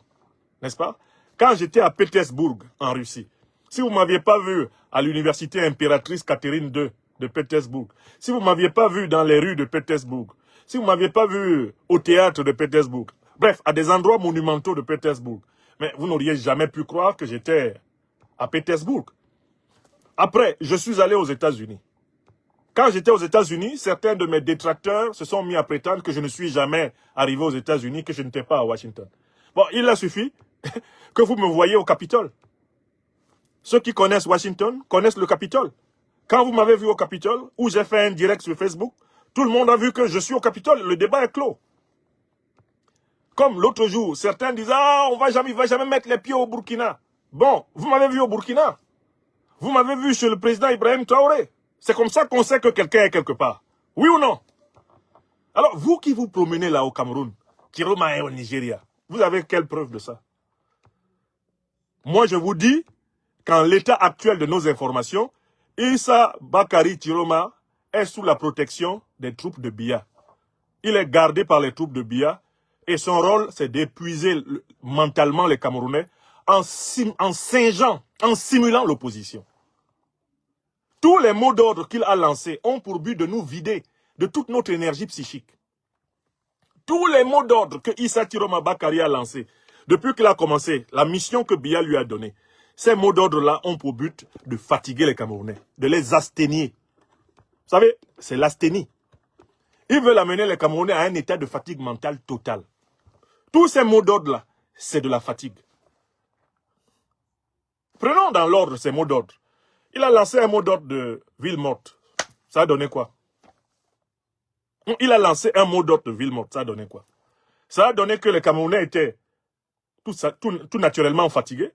N'est-ce pas? Quand j'étais à Pétersbourg, en Russie, si vous ne m'aviez pas vu à l'université impératrice Catherine II de Pétersbourg, si vous ne m'aviez pas vu dans les rues de Pétersbourg, si vous ne m'aviez pas vu au théâtre de Pétersbourg, bref, à des endroits monumentaux de Pétersbourg, mais vous n'auriez jamais pu croire que j'étais à Pétersbourg. Après, je suis allé aux États-Unis. Quand j'étais aux États-Unis, certains de mes détracteurs se sont mis à prétendre que je ne suis jamais arrivé aux États-Unis, que je n'étais pas à Washington. Bon, il a suffi que vous me voyez au Capitole. Ceux qui connaissent Washington connaissent le Capitole. Quand vous m'avez vu au Capitole, où j'ai fait un direct sur Facebook, tout le monde a vu que je suis au Capitole. Le débat est clos. Comme l'autre jour, certains disent « Ah, il va jamais mettre les pieds au Burkina. » Bon, vous m'avez vu au Burkina. Vous m'avez vu chez le président Ibrahim Traoré. C'est comme ça qu'on sait que quelqu'un est quelque part. Oui ou non? Alors, vous qui vous promenez là au Cameroun, Tiroma est au Nigeria, vous avez quelle preuve de ça? Moi, je vous dis qu'en l'état actuel de nos informations, Issa Bakari Tiroma est sous la protection des troupes de Biya. Il est gardé par les troupes de Biya et son rôle, c'est d'épuiser mentalement les Camerounais en singeant, en simulant l'opposition. Tous les mots d'ordre qu'il a lancés ont pour but de nous vider de toute notre énergie psychique. Tous les mots d'ordre que Issa Tiroma Bakari a lancés, depuis qu'il a commencé, la mission que Biya lui a donnée, ces mots d'ordre-là ont pour but de fatiguer les Camerounais, de les asthénier. Vous savez, c'est l'asthénie. Ils veulent amener les Camerounais à un état de fatigue mentale totale. Tous ces mots d'ordre-là, c'est de la fatigue. Prenons dans l'ordre ces mots d'ordre. Il a lancé un mot d'ordre de ville morte. Ça a donné quoi? Il a lancé un mot d'ordre de ville morte. Ça a donné quoi? Ça a donné que les Camerounais étaient tout naturellement fatigués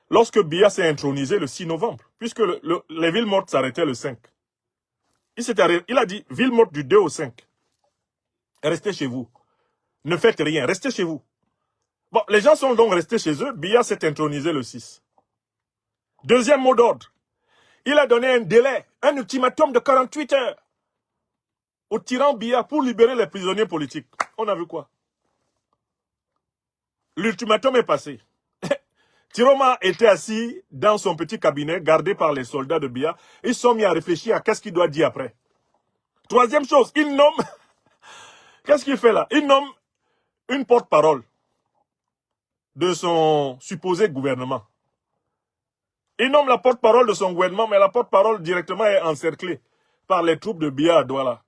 lorsque Biya s'est intronisé le 6 novembre, puisque les villes mortes s'arrêtaient le 5. Il a dit, ville morte du 2 au 5. Restez chez vous. Ne faites rien, restez chez vous. Bon, les gens sont donc restés chez eux. Biya s'est intronisé le 6. Deuxième mot d'ordre. Il a donné un délai, un ultimatum de 48 heures au tyran Biya pour libérer les prisonniers politiques. On a vu quoi? L'ultimatum est passé. Tiroma était assis dans son petit cabinet, gardé par les soldats de Biya. Ils sont mis à réfléchir à qu'est-ce qu'il doit dire après. Troisième chose, il nomme... Qu'est-ce qu'il fait là? Il nomme une porte-parole de son supposé gouvernement. Il nomme la porte-parole de son gouvernement, mais la porte-parole directement est encerclée par les troupes de Biya à Douala.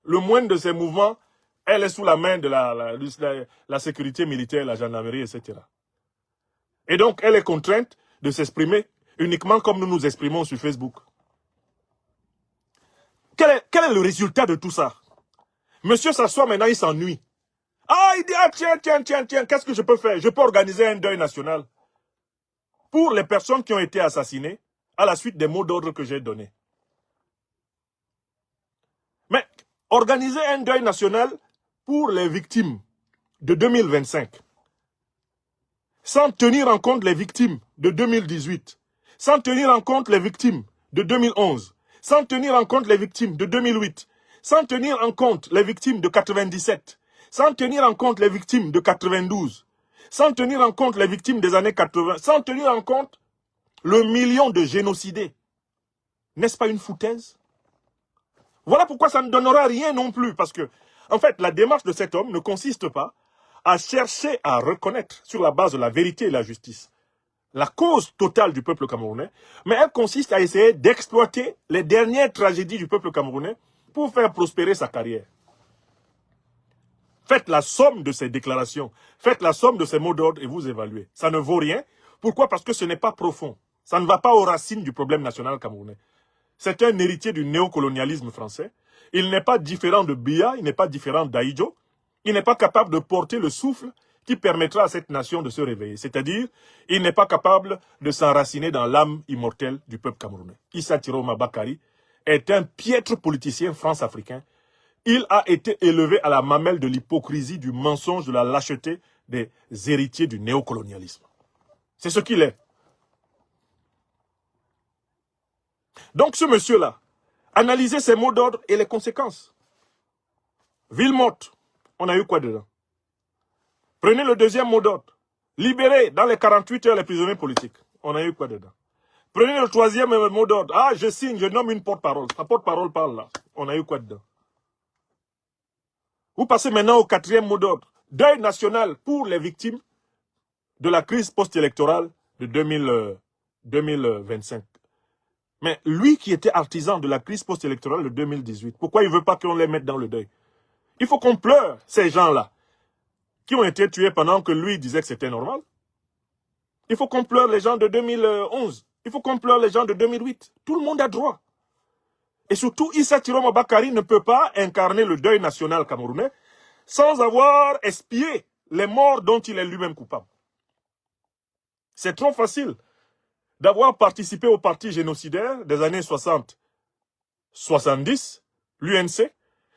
Le moindre de ses mouvements, elle est sous la main de la sécurité militaire, la gendarmerie, etc. Et donc, elle est contrainte de s'exprimer uniquement comme nous nous exprimons sur Facebook. Quel est le résultat de tout ça? Monsieur s'assoit maintenant, il s'ennuie. Ah, il dit, ah, tiens, qu'est-ce que je peux faire? Je peux organiser un deuil national pour les personnes qui ont été assassinées à la suite des mots d'ordre que j'ai donnés. Mais organiser un deuil national pour les victimes de 2025, sans tenir en compte les victimes de 2018, sans tenir en compte les victimes de 2011, sans tenir en compte les victimes de 2008, sans tenir en compte les victimes de 97, sans tenir en compte les victimes de 92, sans tenir en compte les victimes des années 80, sans tenir en compte le million de génocidés. N'est-ce pas une foutaise? Voilà pourquoi ça ne donnera rien non plus, parce que, en fait, la démarche de cet homme ne consiste pas à chercher à reconnaître, sur la base de la vérité et la justice, la cause totale du peuple camerounais, mais elle consiste à essayer d'exploiter les dernières tragédies du peuple camerounais pour faire prospérer sa carrière. Faites la somme de ces déclarations, faites la somme de ces mots d'ordre et vous évaluez. Ça ne vaut rien. Pourquoi? Parce que ce n'est pas profond. Ça ne va pas aux racines du problème national camerounais. C'est un héritier du néocolonialisme français. Il n'est pas différent de Biya, il n'est pas différent d'Aïdjo. Il n'est pas capable de porter le souffle qui permettra à cette nation de se réveiller. C'est-à-dire, il n'est pas capable de s'enraciner dans l'âme immortelle du peuple camerounais. Issa Tiroma Bakari est un piètre politicien france-africain. Il a été élevé à la mamelle de l'hypocrisie, du mensonge, de la lâcheté des héritiers du néocolonialisme. C'est ce qu'il est. Donc ce monsieur-là, analysez ses mots d'ordre et les conséquences. Ville morte, on a eu quoi dedans? Prenez le deuxième mot d'ordre. Libérez dans les 48 heures les prisonniers politiques. On a eu quoi dedans? Prenez le troisième mot d'ordre. Ah, je signe, je nomme une porte-parole. La porte-parole parle là. On a eu quoi dedans? Vous passez maintenant au quatrième mot d'ordre. Deuil national pour les victimes de la crise post-électorale de 2025. Mais lui qui était artisan de la crise post-électorale de 2018, pourquoi il ne veut pas qu'on les mette dans le deuil? Il faut qu'on pleure ces gens-là qui ont été tués pendant que lui disait que c'était normal. Il faut qu'on pleure les gens de 2011. Il faut qu'on pleure les gens de 2008. Tout le monde a droit. Et surtout, Issa Tiroma Bakari ne peut pas incarner le deuil national camerounais sans avoir espié les morts dont il est lui-même coupable. C'est trop facile d'avoir participé au parti génocidaire des années 60-70, l'UNC.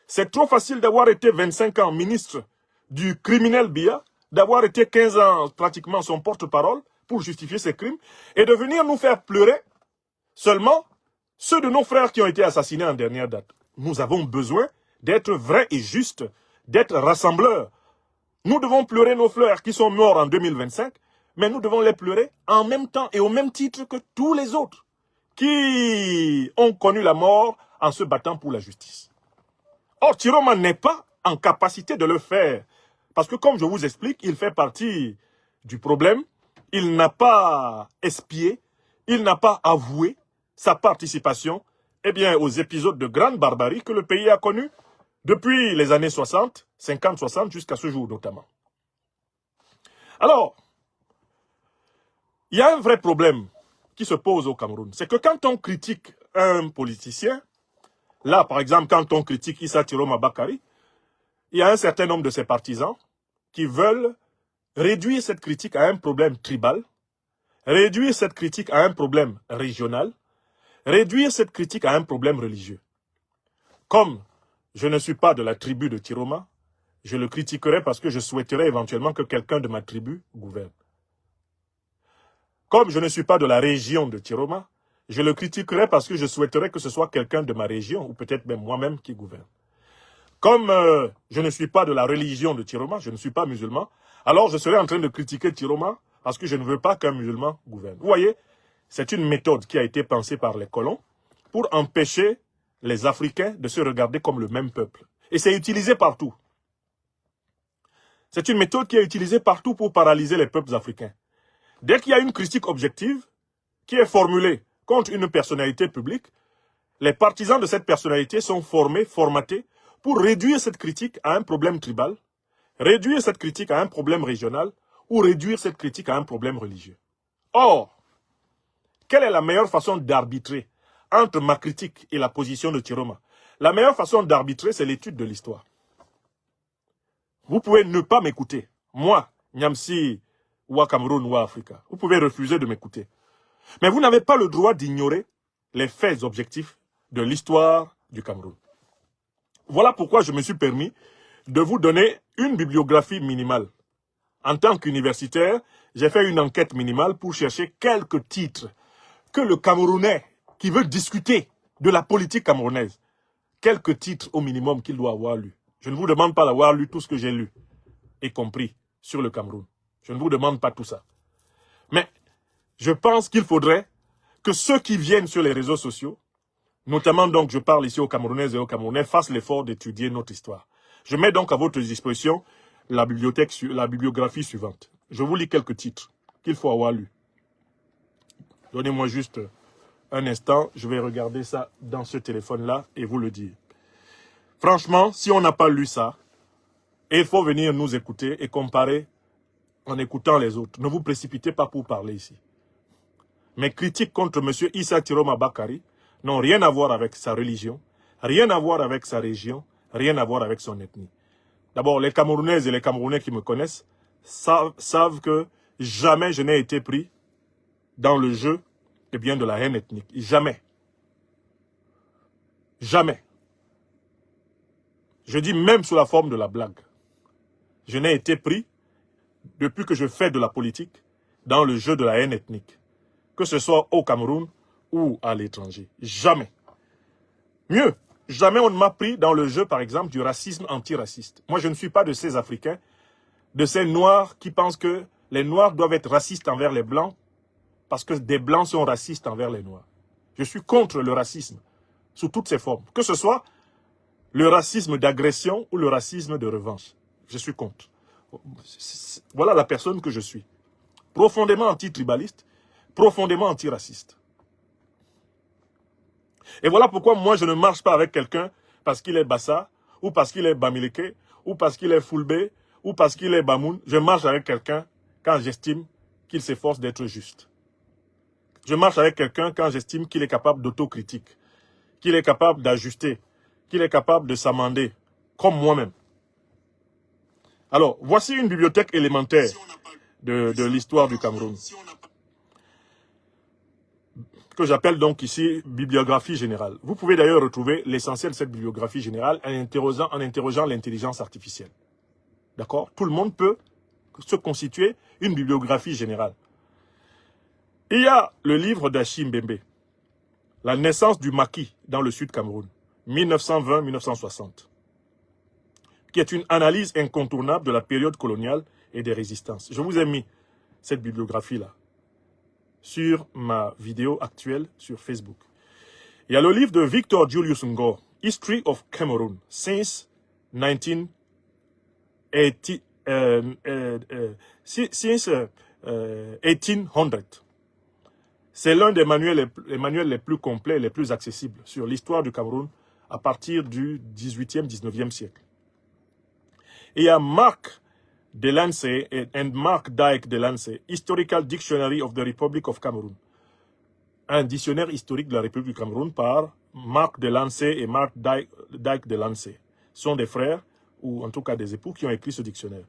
C'est trop facile d'avoir été 25 ans ministre du criminel Biya, d'avoir été 15 ans pratiquement son porte-parole pour justifier ses crimes, et de venir nous faire pleurer seulement ceux de nos frères qui ont été assassinés en dernière date. Nous avons besoin d'être vrais et justes, d'être rassembleurs. Nous devons pleurer nos frères qui sont morts en 2025, mais nous devons les pleurer en même temps et au même titre que tous les autres qui ont connu la mort en se battant pour la justice. Or, Tiroma n'est pas en capacité de le faire. Parce que comme je vous explique, il fait partie du problème. Il n'a pas espié, il n'a pas avoué sa participation aux épisodes de grande barbarie que le pays a connus depuis les années 60, 50-60 jusqu'à ce jour notamment. Alors, il y a un vrai problème qui se pose au Cameroun. C'est que quand on critique un politicien, là par exemple quand on critique Issa Tiroma Bakari, il y a un certain nombre de ses partisans qui veulent réduire cette critique à un problème tribal, réduire cette critique à un problème régional, réduire cette critique à un problème religieux. Comme je ne suis pas de la tribu de Tiroma, je le critiquerai parce que je souhaiterais éventuellement que quelqu'un de ma tribu gouverne. Comme je ne suis pas de la région de Tiroma, je le critiquerai parce que je souhaiterais que ce soit quelqu'un de ma région, ou peut-être même moi-même qui gouverne. Comme je ne suis pas de la religion de Tiroma, je ne suis pas musulman, alors je serai en train de critiquer Tiroma parce que je ne veux pas qu'un musulman gouverne. Vous voyez, c'est une méthode qui a été pensée par les colons pour empêcher les Africains de se regarder comme le même peuple. Et c'est utilisé partout. C'est une méthode qui est utilisée partout pour paralyser les peuples africains. Dès qu'il y a une critique objective qui est formulée contre une personnalité publique, les partisans de cette personnalité sont formatés pour réduire cette critique à un problème tribal, réduire cette critique à un problème régional ou réduire cette critique à un problème religieux. Or, quelle est la meilleure façon d'arbitrer entre ma critique et la position de Tiroma? La meilleure façon d'arbitrer, c'est l'étude de l'histoire. Vous pouvez ne pas m'écouter. Moi, Nyamsi, ou à Cameroun ou à Africa. Vous pouvez refuser de m'écouter. Mais vous n'avez pas le droit d'ignorer les faits objectifs de l'histoire du Cameroun. Voilà pourquoi je me suis permis de vous donner une bibliographie minimale. En tant qu'universitaire, j'ai fait une enquête minimale pour chercher quelques titres que le Camerounais qui veut discuter de la politique camerounaise, quelques titres au minimum qu'il doit avoir lu. Je ne vous demande pas d'avoir lu tout ce que j'ai lu et compris sur le Cameroun. Je ne vous demande pas tout ça. Mais je pense qu'il faudrait que ceux qui viennent sur les réseaux sociaux, notamment donc je parle ici aux Camerounaises et aux Camerounais, fassent l'effort d'étudier notre histoire. Je mets donc à votre disposition la bibliographie suivante. Je vous lis quelques titres qu'il faut avoir lus. Donnez-moi juste un instant, je vais regarder ça dans ce téléphone-là et vous le dire. Franchement, si on n'a pas lu ça, il faut venir nous écouter et comparer en écoutant les autres. Ne vous précipitez pas pour parler ici. Mes critiques contre M. Issa Tiroma Bakari n'ont rien à voir avec sa religion, rien à voir avec sa région, rien à voir avec son ethnie. D'abord, les Camerounaises et les Camerounais qui me connaissent savent que jamais je n'ai été pris dans le jeu de la haine ethnique. Jamais. Jamais. Je dis même sous la forme de la blague. Je n'ai été pris, depuis que je fais de la politique, dans le jeu de la haine ethnique. Que ce soit au Cameroun ou à l'étranger. Jamais. Mieux, jamais on ne m'a pris dans le jeu, par exemple, du racisme antiraciste. Moi, je ne suis pas de ces Africains, de ces Noirs qui pensent que les Noirs doivent être racistes envers les Blancs parce que des Blancs sont racistes envers les Noirs. Je suis contre le racisme sous toutes ses formes. Que ce soit le racisme d'agression ou le racisme de revanche. Je suis contre. Voilà la personne que je suis. Profondément anti-tribaliste, profondément anti-raciste. Et voilà pourquoi moi je ne marche pas avec quelqu'un parce qu'il est Bassa, ou parce qu'il est Bamileke, ou parce qu'il est Fulbe, ou parce qu'il est Bamoun. Je marche avec quelqu'un quand j'estime qu'il s'efforce d'être juste. Je marche avec quelqu'un quand j'estime qu'il est capable d'autocritique, qu'il est capable d'ajuster, qu'il est capable de s'amender, comme moi-même. Alors, voici une bibliothèque élémentaire de l'histoire du Cameroun, que j'appelle donc ici bibliographie générale. Vous pouvez d'ailleurs retrouver l'essentiel de cette bibliographie générale en interrogeant l'intelligence artificielle. D'accord? Tout le monde peut se constituer une bibliographie générale. Il y a le livre d'Achim Mbembe, La naissance du maquis dans le Sud Cameroun, 1920-1960, qui est une analyse incontournable de la période coloniale et des résistances. Je vous ai mis cette bibliographie-là sur ma vidéo actuelle sur Facebook. Il y a le livre de Victor Julius Ngor, History of Cameroon, since 1800. C'est l'un des manuels les plus complets et les plus accessibles sur l'histoire du Cameroun à partir du 18e, 19e siècle. Et il y a Mark Delancey et Mark Dyke Delancey, Historical Dictionary of the Republic of Cameroon. Un dictionnaire historique de la République du Cameroun par Mark Delancey et Mark Dyke Delancey. Ce sont des frères, ou en tout cas des époux, qui ont écrit ce dictionnaire.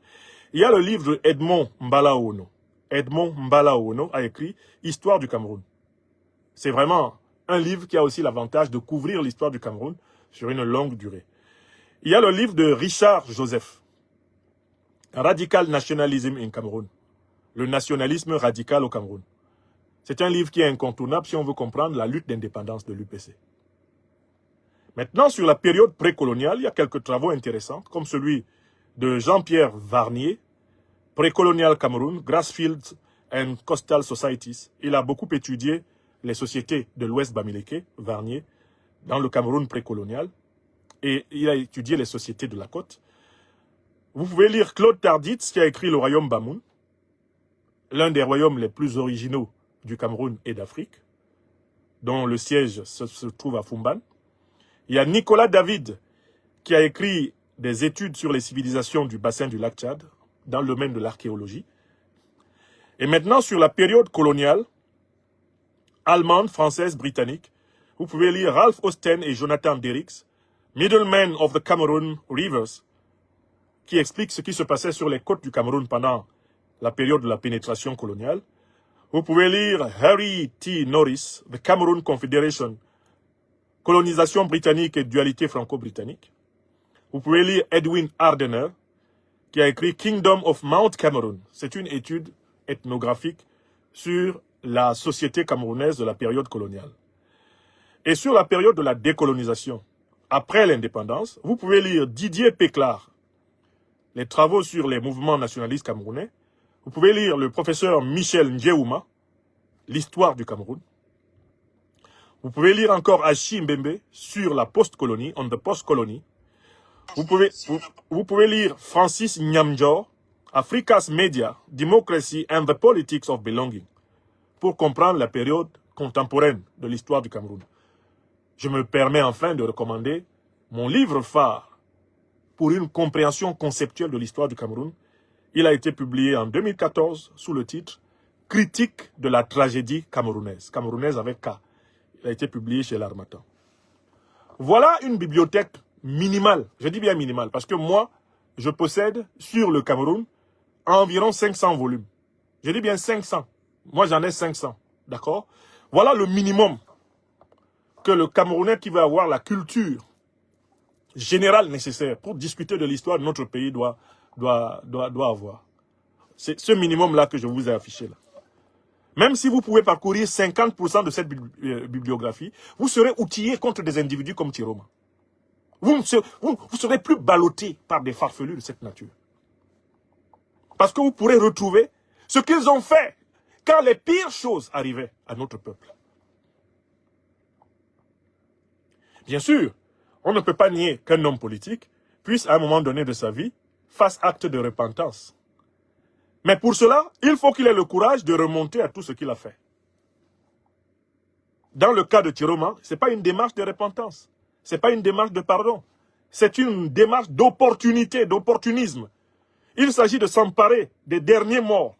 Il y a le livre de Edmond Mbalaono. Edmond Mbalaono a écrit Histoire du Cameroun. C'est vraiment un livre qui a aussi l'avantage de couvrir l'histoire du Cameroun sur une longue durée. Il y a le livre de Richard Joseph, Radical Nationalism in Cameroun. Le nationalisme radical au Cameroun. C'est un livre qui est incontournable si on veut comprendre la lutte d'indépendance de l'UPC. Maintenant, sur la période précoloniale, il y a quelques travaux intéressants, comme celui de Jean-Pierre Varnier, Précolonial Cameroun, Grassfields and Coastal Societies. Il a beaucoup étudié les sociétés de l'Ouest Bamileke, Varnier, dans le Cameroun précolonial, et il a étudié les sociétés de la côte. Vous pouvez lire Claude Tarditz, qui a écrit le royaume Bamoun, l'un des royaumes les plus originaux du Cameroun et d'Afrique, dont le siège se trouve à Fumban. Il y a Nicolas David, qui a écrit des études sur les civilisations du bassin du lac Tchad, dans le domaine de l'archéologie. Et maintenant, sur la période coloniale, allemande, française, britannique, vous pouvez lire Ralph Austen et Jonathan Derricks, Middlemen of the Cameroon Rivers, qui explique ce qui se passait sur les côtes du Cameroun pendant la période de la pénétration coloniale. Vous pouvez lire Harry T. Norris, The Cameroon Confederation, Colonisation britannique et dualité franco-britannique. Vous pouvez lire Edwin Ardener, qui a écrit Kingdom of Mount Cameroon. C'est une étude ethnographique sur la société camerounaise de la période coloniale. Et sur la période de la décolonisation, après l'indépendance, vous pouvez lire Didier Péclar, les travaux sur les mouvements nationalistes camerounais. Vous pouvez lire le professeur Michel Ndjeouma, l'histoire du Cameroun. Vous pouvez lire encore Achim Mbembe sur la post-colonie, on the post-colony. Vous pouvez lire Francis Nyamjor, Africa's Media, Democracy and the Politics of Belonging, pour comprendre la période contemporaine de l'histoire du Cameroun. Je me permets enfin de recommander mon livre phare pour une compréhension conceptuelle de l'histoire du Cameroun. Il a été publié en 2014 sous le titre « Critique de la tragédie camerounaise ». Camerounaise avec K. Il a été publié chez l'Harmattan. Voilà une bibliothèque minimale. Je dis bien minimale parce que moi, je possède sur le Cameroun environ 500 volumes. Je dis bien 500. Moi, j'en ai 500. D'accord? Voilà le minimum que le Camerounais qui veut avoir la culture générale nécessaire pour discuter de l'histoire de notre pays doit avoir. C'est ce minimum-là que je vous ai affiché là. Même si vous pouvez parcourir 50% de cette bibliographie, vous serez outillé contre des individus comme Tiroma. Vous serez plus ballotté par des farfelus de cette nature. Parce que vous pourrez retrouver ce qu'ils ont fait quand les pires choses arrivaient à notre peuple. Bien sûr, on ne peut pas nier qu'un homme politique puisse, à un moment donné de sa vie, fasse acte de repentance. Mais pour cela, il faut qu'il ait le courage de remonter à tout ce qu'il a fait. Dans le cas de Tiroma, ce n'est pas une démarche de repentance. Ce n'est pas une démarche de pardon. C'est une démarche d'opportunité, d'opportunisme. Il s'agit de s'emparer des derniers morts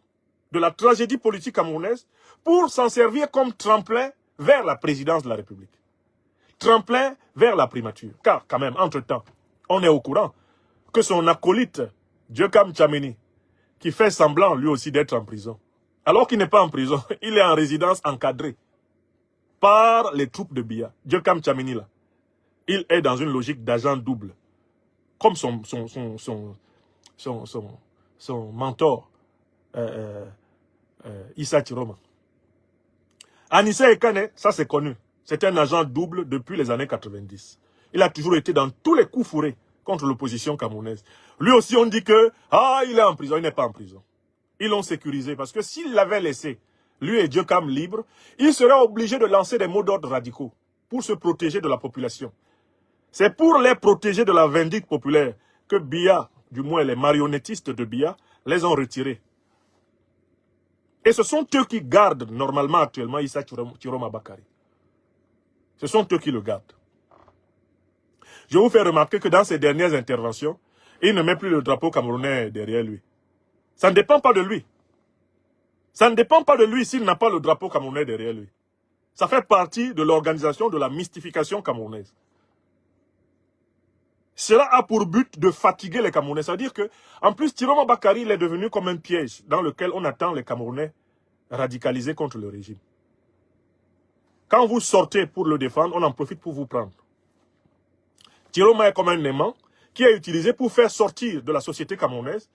de la tragédie politique camerounaise pour s'en servir comme tremplin vers la présidence de la République. Tremplin vers la primature. Car, quand même, entre-temps, on est au courant que son acolyte, Dieucam Tchameni, qui fait semblant lui aussi d'être en prison, alors qu'il n'est pas en prison, il est en résidence encadrée par les troupes de Biya. Dieucam Tchameni, là, il est dans une logique d'agent double, comme son mentor, Issa Tiroma. Anissa Ekane, ça c'est connu. C'est un agent double depuis les années 90. Il a toujours été dans tous les coups fourrés contre l'opposition camerounaise. Lui aussi, on dit que, il est en prison. Il n'est pas en prison. Ils l'ont sécurisé parce que s'il l'avait laissé, lui et Dieucam libre, il serait obligé de lancer des mots d'ordre radicaux pour se protéger de la population. C'est pour les protéger de la vindicte populaire que Biya, du moins les marionnettistes de Biya, les ont retirés. Et ce sont eux qui gardent normalement actuellement Issa Tiroma Bakari. Ce sont eux qui le gardent. Je vous fais remarquer que dans ses dernières interventions, il ne met plus le drapeau camerounais derrière lui. Ça ne dépend pas de lui. Ça ne dépend pas de lui s'il n'a pas le drapeau camerounais derrière lui. Ça fait partie de l'organisation de la mystification camerounaise. Cela a pour but de fatiguer les Camerounais. C'est-à-dire que, en plus, Tiroma Bakari il est devenu comme un piège dans lequel on attend les Camerounais radicalisés contre le régime. Quand vous sortez pour le défendre, on en profite pour vous prendre. Tiroma est comme un aimant qui est utilisé pour faire sortir de la société camerounaise,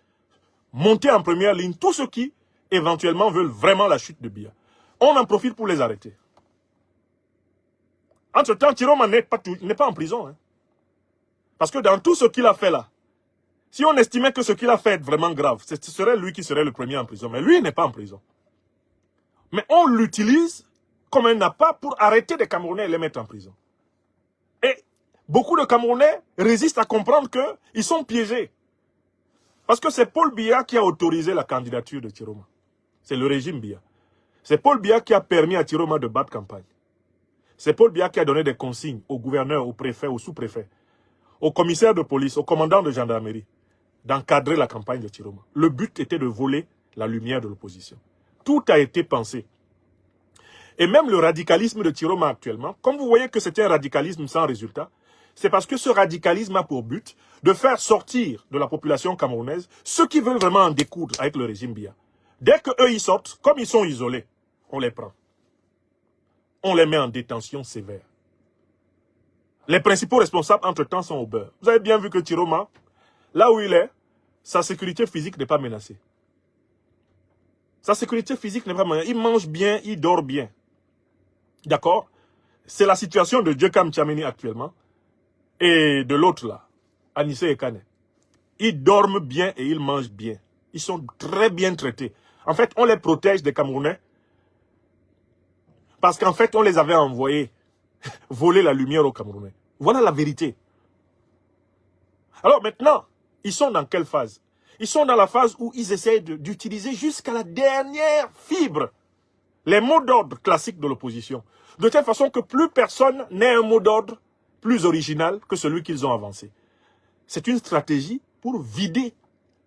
monter en première ligne tous ceux qui, éventuellement, veulent vraiment la chute de Biya. On en profite pour les arrêter. Entre-temps, Tiroma n'est pas en prison. Hein. Parce que dans tout ce qu'il a fait là, si on estimait que ce qu'il a fait est vraiment grave, ce serait lui qui serait le premier en prison. Mais lui, il n'est pas en prison. Mais on l'utilise comme un appât pour arrêter des Camerounais et les mettre en prison. Et beaucoup de Camerounais résistent à comprendre qu'ils sont piégés. Parce que c'est Paul Biya qui a autorisé la candidature de Tiroma. C'est le régime Biya. C'est Paul Biya qui a permis à Tiroma de battre campagne. C'est Paul Biya qui a donné des consignes aux gouverneurs, aux préfets, aux sous-préfets, aux commissaires de police, aux commandants de gendarmerie, d'encadrer la campagne de Tiroma. Le but était de voler la lumière de l'opposition. Tout a été pensé. Et même le radicalisme de Tiroma actuellement, comme vous voyez que c'est un radicalisme sans résultat, c'est parce que ce radicalisme a pour but de faire sortir de la population camerounaise ceux qui veulent vraiment en découdre avec le régime Biya. Dès qu'eux ils sortent, comme ils sont isolés, on les prend. On les met en détention sévère. Les principaux responsables, entre-temps, sont au beurre. Vous avez bien vu que Tiroma, là où il est, sa sécurité physique n'est pas menacée. Sa sécurité physique n'est pas menacée. Il mange bien, il dort bien. D'accord? C'est la situation de Dieucam Tchameni actuellement. Et de l'autre là, Anissa Ekane. Ils dorment bien et ils mangent bien. Ils sont très bien traités. En fait, on les protège des Camerounais. Parce qu'en fait, on les avait envoyés voler la lumière aux Camerounais. Voilà la vérité. Alors maintenant, ils sont dans quelle phase? Ils sont dans la phase où ils essaient d'utiliser jusqu'à la dernière fibre les mots d'ordre classiques de l'opposition. De telle façon que plus personne n'ait un mot d'ordre plus original que celui qu'ils ont avancé. C'est une stratégie pour vider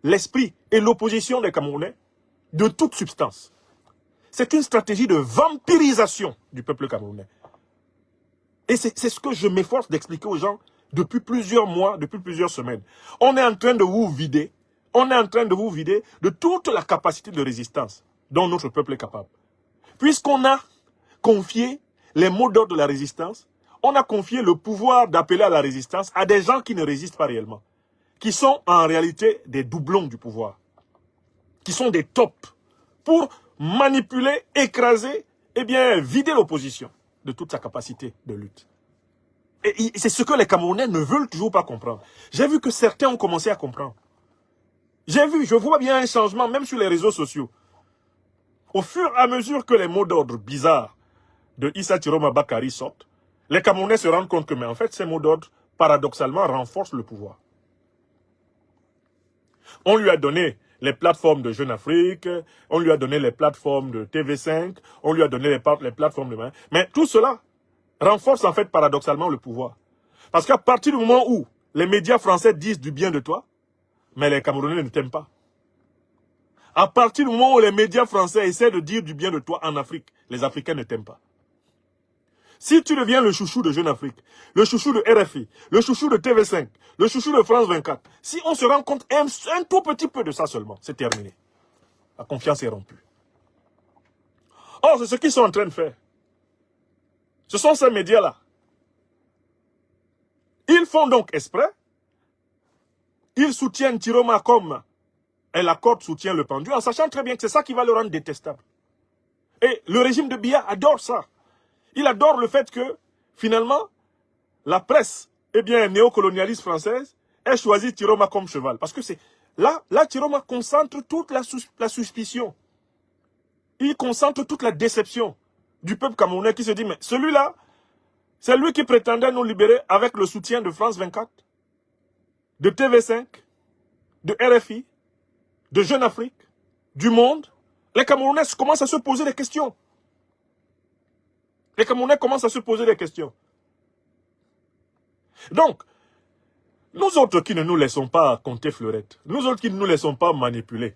l'esprit et l'opposition des Camerounais de toute substance. C'est une stratégie de vampirisation du peuple camerounais. Et c'est ce que je m'efforce d'expliquer aux gens depuis plusieurs mois, depuis plusieurs semaines. On est en train de vous vider, on est en train de vous vider de toute la capacité de résistance dont notre peuple est capable. Puisqu'on a confié les mots d'ordre de la résistance, on a confié le pouvoir d'appeler à la résistance à des gens qui ne résistent pas réellement, qui sont en réalité des doublons du pouvoir, qui sont des tops, pour manipuler, écraser, et bien vider l'opposition de toute sa capacité de lutte. Et c'est ce que les Camerounais ne veulent toujours pas comprendre. J'ai vu que certains ont commencé à comprendre. Je vois bien un changement, même sur les réseaux sociaux. Au fur et à mesure que les mots d'ordre bizarres de Issa Tiroma Bakari sortent, les Camerounais se rendent compte que, mais en fait, ces mots d'ordre, paradoxalement, renforcent le pouvoir. On lui a donné les plateformes de Jeune Afrique, on lui a donné les plateformes de TV5, on lui a donné les plateformes de... Mais tout cela renforce en fait paradoxalement le pouvoir. Parce qu'à partir du moment où les médias français disent du bien de toi, mais les Camerounais ne t'aiment pas. À partir du moment où les médias français essaient de dire du bien de toi en Afrique, les Africains ne t'aiment pas. Si tu deviens le chouchou de Jeune Afrique, le chouchou de RFI, le chouchou de TV5, le chouchou de France 24, si on se rend compte un tout petit peu de ça seulement, c'est terminé. La confiance est rompue. Or, c'est ce qu'ils sont en train de faire. Ce sont ces médias-là. Ils font donc exprès. Ils soutiennent Tiroma comme elle accorde soutien le pendu, en sachant très bien que c'est ça qui va le rendre détestable. Et le régime de Biya adore ça. Il adore le fait que, finalement, la presse, néocolonialiste française, ait choisi Tiroma comme cheval. Parce que c'est là, Tiroma concentre toute la suspicion. Il concentre toute la déception du peuple camerounais qui se dit, mais celui-là, c'est lui qui prétendait nous libérer avec le soutien de France 24, de TV5, de RFI, de Jeune Afrique, du Monde. Les Camerounais commencent à se poser des questions. Les Camerounais commencent à se poser des questions. Donc, nous autres qui ne nous laissons pas compter fleurettes, nous autres qui ne nous laissons pas manipuler,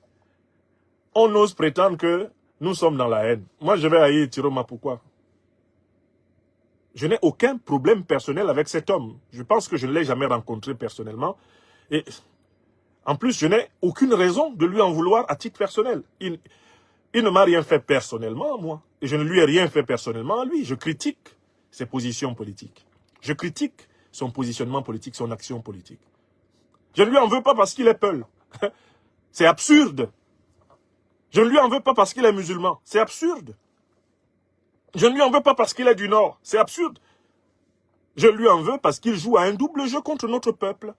on ose prétendre que nous sommes dans la haine. Moi, je vais haïr Tiroma, pourquoi? Je n'ai aucun problème personnel avec cet homme. Je pense que je ne l'ai jamais rencontré personnellement. Et en plus, je n'ai aucune raison de lui en vouloir à titre personnel. Il ne m'a rien fait personnellement, moi. Et je ne lui ai rien fait personnellement à lui. Je critique ses positions politiques. Je critique son positionnement politique, son action politique. Je ne lui en veux pas parce qu'il est peul. C'est absurde. Je ne lui en veux pas parce qu'il est musulman. C'est absurde. Je ne lui en veux pas parce qu'il est du Nord. C'est absurde. Je lui en veux parce qu'il joue à un double jeu contre notre peuple.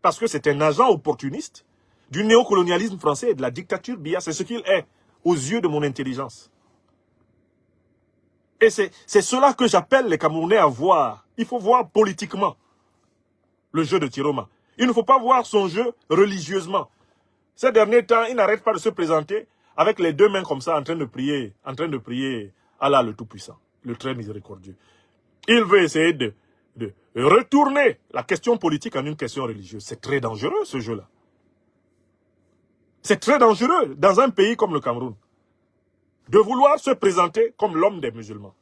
Parce que c'est un agent opportuniste du néocolonialisme français et de la dictature Biya. C'est ce qu'il est aux yeux de mon intelligence. Et c'est cela que j'appelle les Camerounais à voir. Il faut voir politiquement le jeu de Tiroma. Il ne faut pas voir son jeu religieusement. Ces derniers temps, il n'arrête pas de se présenter avec les deux mains comme ça, en train de prier Allah le Tout-Puissant, le très miséricordieux. Il veut essayer de retourner la question politique en une question religieuse. C'est très dangereux, ce jeu-là. C'est très dangereux dans un pays comme le Cameroun de vouloir se présenter comme l'homme des musulmans.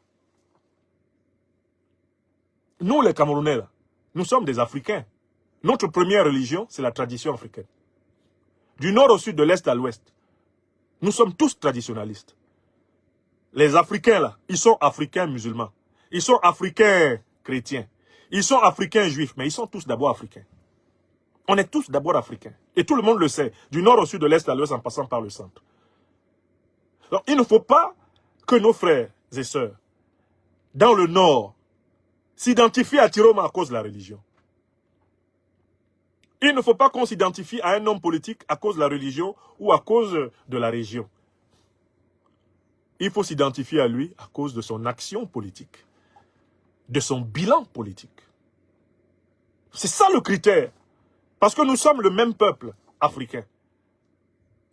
Nous, les Camerounais, là, nous sommes des Africains. Notre première religion, c'est la tradition africaine. Du nord au sud, de l'est à l'ouest, nous sommes tous traditionalistes. Les Africains, là, ils sont Africains musulmans. Ils sont Africains chrétiens. Ils sont Africains juifs, mais ils sont tous d'abord Africains. On est tous d'abord Africains. Et tout le monde le sait. Du nord au sud, de l'est à l'ouest, en passant par le centre. Donc, il ne faut pas que nos frères et sœurs, dans le nord, s'identifient à Tiroma à cause de la religion. Il ne faut pas qu'on s'identifie à un homme politique à cause de la religion ou à cause de la région. Il faut s'identifier à lui à cause de son action politique, de son bilan politique. C'est ça le critère. Parce que nous sommes le même peuple africain.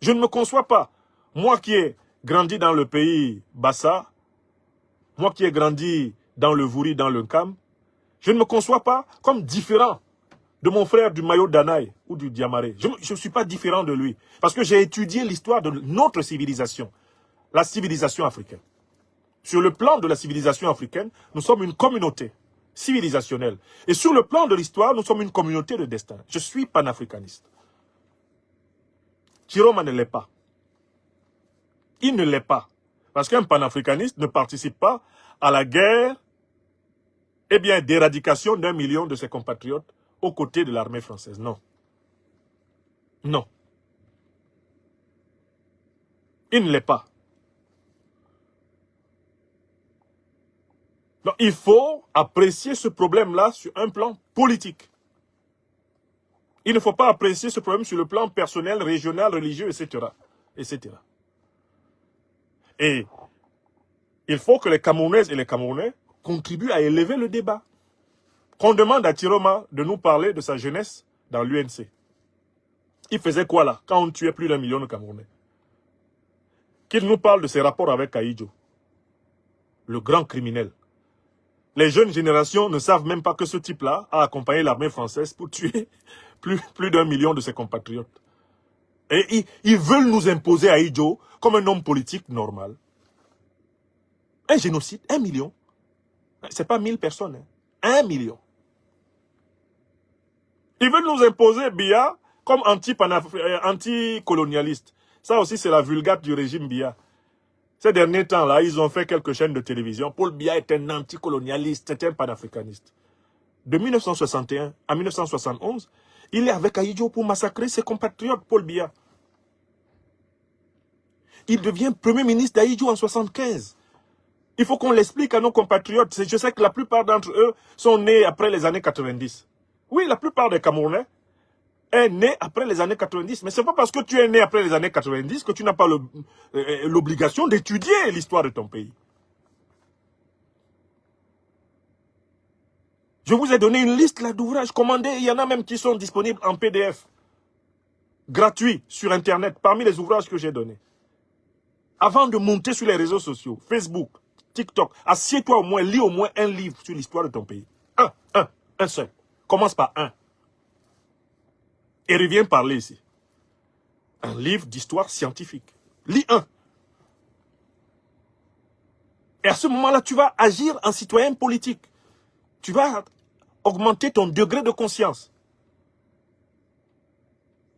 Je ne me conçois pas, moi qui ai grandi dans le pays Bassa, moi qui ai grandi dans le Vouri, dans le Nkam, je ne me conçois pas comme différent de mon frère du Mayo Danaï ou du Diamaré. Je ne suis pas différent de lui. Parce que j'ai étudié l'histoire de notre civilisation, la civilisation africaine. Sur le plan de la civilisation africaine, nous sommes une communauté civilisationnelle. Et sur le plan de l'histoire, nous sommes une communauté de destin. Je suis panafricaniste. Chiroma ne l'est pas. Il ne l'est pas. Parce qu'un panafricaniste ne participe pas à la guerre d'éradication d'1 million de ses compatriotes aux côtés de l'armée française. Non. Non. Il ne l'est pas. Donc, il faut apprécier ce problème-là sur un plan politique. Il ne faut pas apprécier ce problème sur le plan personnel, régional, religieux, etc. etc. Et il faut que les Camerounaises et les Camerounais contribuent à élever le débat. Qu'on demande à Chiroma de nous parler de sa jeunesse dans l'UNC. Il faisait quoi là, quand on tuait plus d'1 million de Camerounais? Qu'il nous parle de ses rapports avec Ahidjo, le grand criminel. Les jeunes générations ne savent même pas que ce type-là a accompagné l'armée française pour tuer plus d'1 million de ses compatriotes. Et ils veulent nous imposer Ahidjo comme un homme politique normal. Un génocide, 1 million. C'est pas 1000 personnes, hein. 1 million. Ils veulent nous imposer Biya comme anti-colonialiste. Ça aussi, c'est la vulgate du régime Biya. Ces derniers temps-là, ils ont fait quelques chaînes de télévision. Paul Biya est un anticolonialiste, c'est un panafricaniste. De 1961 à 1971, il est avec Ahidjo pour massacrer ses compatriotes, Paul Biya. Il devient premier ministre d'Ahidjo en 1975. Il faut qu'on l'explique à nos compatriotes. Je sais que la plupart d'entre eux sont nés après les années 90. Oui, la plupart des Camerounais est né après les années 90. Mais ce n'est pas parce que tu es né après les années 90 que tu n'as pas l'obligation d'étudier l'histoire de ton pays. Je vous ai donné une liste d'ouvrages commandés. Il y en a même qui sont disponibles en PDF. Gratuits sur Internet, parmi les ouvrages que j'ai donnés. Avant de monter sur les réseaux sociaux, Facebook, TikTok, assieds-toi au moins, lis au moins un livre sur l'histoire de ton pays. Un seul. Commence par un. Et reviens parler ici. Un livre d'histoire scientifique. Lis un. Et à ce moment-là, tu vas agir en citoyen politique. Tu vas augmenter ton degré de conscience.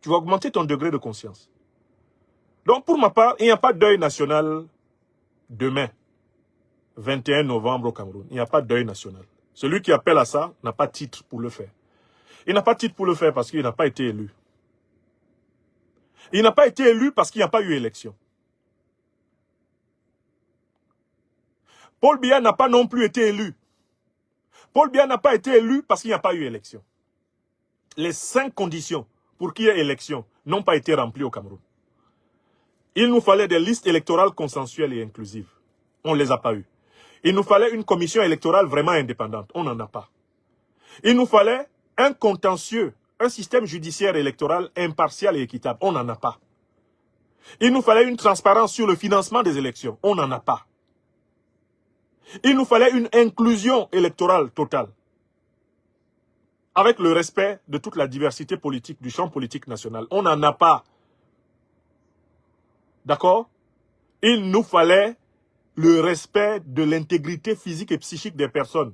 Tu vas augmenter ton degré de conscience. Donc, pour ma part, il n'y a pas de deuil national demain, 21 novembre au Cameroun. Il n'y a pas de deuil national. Celui qui appelle à ça n'a pas de titre pour le faire. Il n'a pas de titre pour le faire parce qu'il n'a pas été élu. Il n'a pas été élu parce qu'il n'y a pas eu élection. Paul Biya n'a pas non plus été élu. Paul Biya n'a pas été élu parce qu'il n'y a pas eu élection. Les 5 conditions pour qu'il y ait élection n'ont pas été remplies au Cameroun. Il nous fallait des listes électorales consensuelles et inclusives. On ne les a pas eues. Il nous fallait une commission électorale vraiment indépendante. On n'en a pas. Il nous fallait un contentieux, un système judiciaire électoral impartial et équitable. On n'en a pas. Il nous fallait une transparence sur le financement des élections. On n'en a pas. Il nous fallait une inclusion électorale totale. Avec le respect de toute la diversité politique, du champ politique national. On n'en a pas. D'accord? Il nous fallait le respect de l'intégrité physique et psychique des personnes.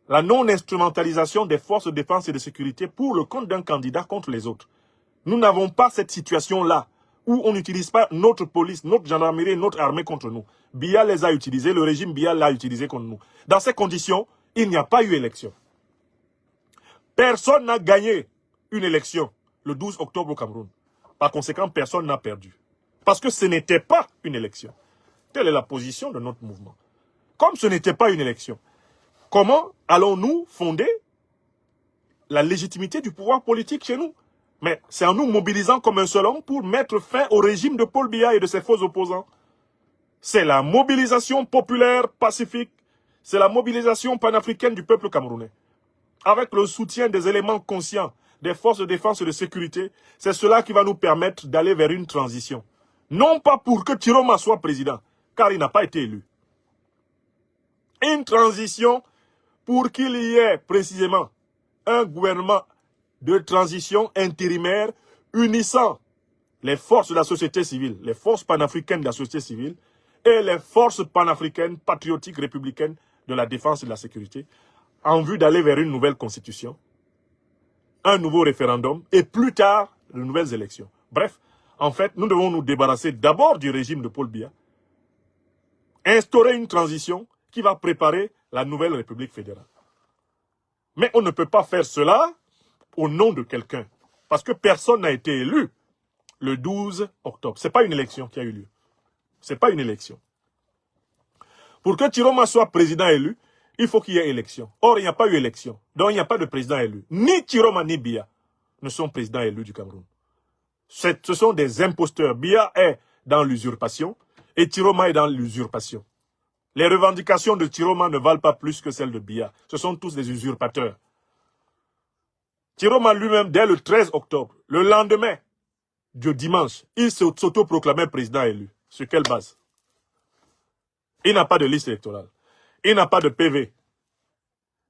La non-instrumentalisation des forces de défense et de sécurité pour le compte d'un candidat contre les autres. Nous n'avons pas cette situation-là où on n'utilise pas notre police, notre gendarmerie, notre armée contre nous. Biya les a utilisés, le régime Biya l'a utilisé contre nous. Dans ces conditions, il n'y a pas eu élection. Personne n'a gagné une élection le 12 octobre au Cameroun. Par conséquent, personne n'a perdu. Parce que ce n'était pas une élection. Telle est la position de notre mouvement. Comme ce n'était pas une élection, comment allons-nous fonder la légitimité du pouvoir politique chez nous? Mais c'est en nous mobilisant comme un seul homme pour mettre fin au régime de Paul Biya et de ses faux opposants. C'est la mobilisation populaire pacifique, c'est la mobilisation panafricaine du peuple camerounais. Avec le soutien des éléments conscients, des forces de défense et de sécurité, c'est cela qui va nous permettre d'aller vers une transition. Non pas pour que Chiroma soit président, car il n'a pas été élu. Une transition pour qu'il y ait précisément un gouvernement de transition intérimaire unissant les forces de la société civile, les forces panafricaines de la société civile et les forces panafricaines, patriotiques, républicaines de la défense et de la sécurité, en vue d'aller vers une nouvelle constitution, un nouveau référendum et plus tard, de nouvelles élections. Bref, en fait, nous devons nous débarrasser d'abord du régime de Paul Biya, instaurer une transition qui va préparer la nouvelle République fédérale. Mais on ne peut pas faire cela au nom de quelqu'un, parce que personne n'a été élu le 12 octobre. Ce n'est pas une élection qui a eu lieu. Ce n'est pas une élection. Pour que Chiroma soit président élu, il faut qu'il y ait élection. Or, il n'y a pas eu élection. Donc, il n'y a pas de président élu. Ni Chiroma ni Biya ne sont présidents élus du Cameroun. Ce sont des imposteurs. Biya est dans l'usurpation et Chiroma est dans l'usurpation. Les revendications de Chiroma ne valent pas plus que celles de Biya. Ce sont tous des usurpateurs. Chiroma lui-même, dès le 13 octobre, le lendemain du dimanche, il s'autoproclamait président élu. Sur quelle base? Il n'a pas de liste électorale. Il n'a pas de PV.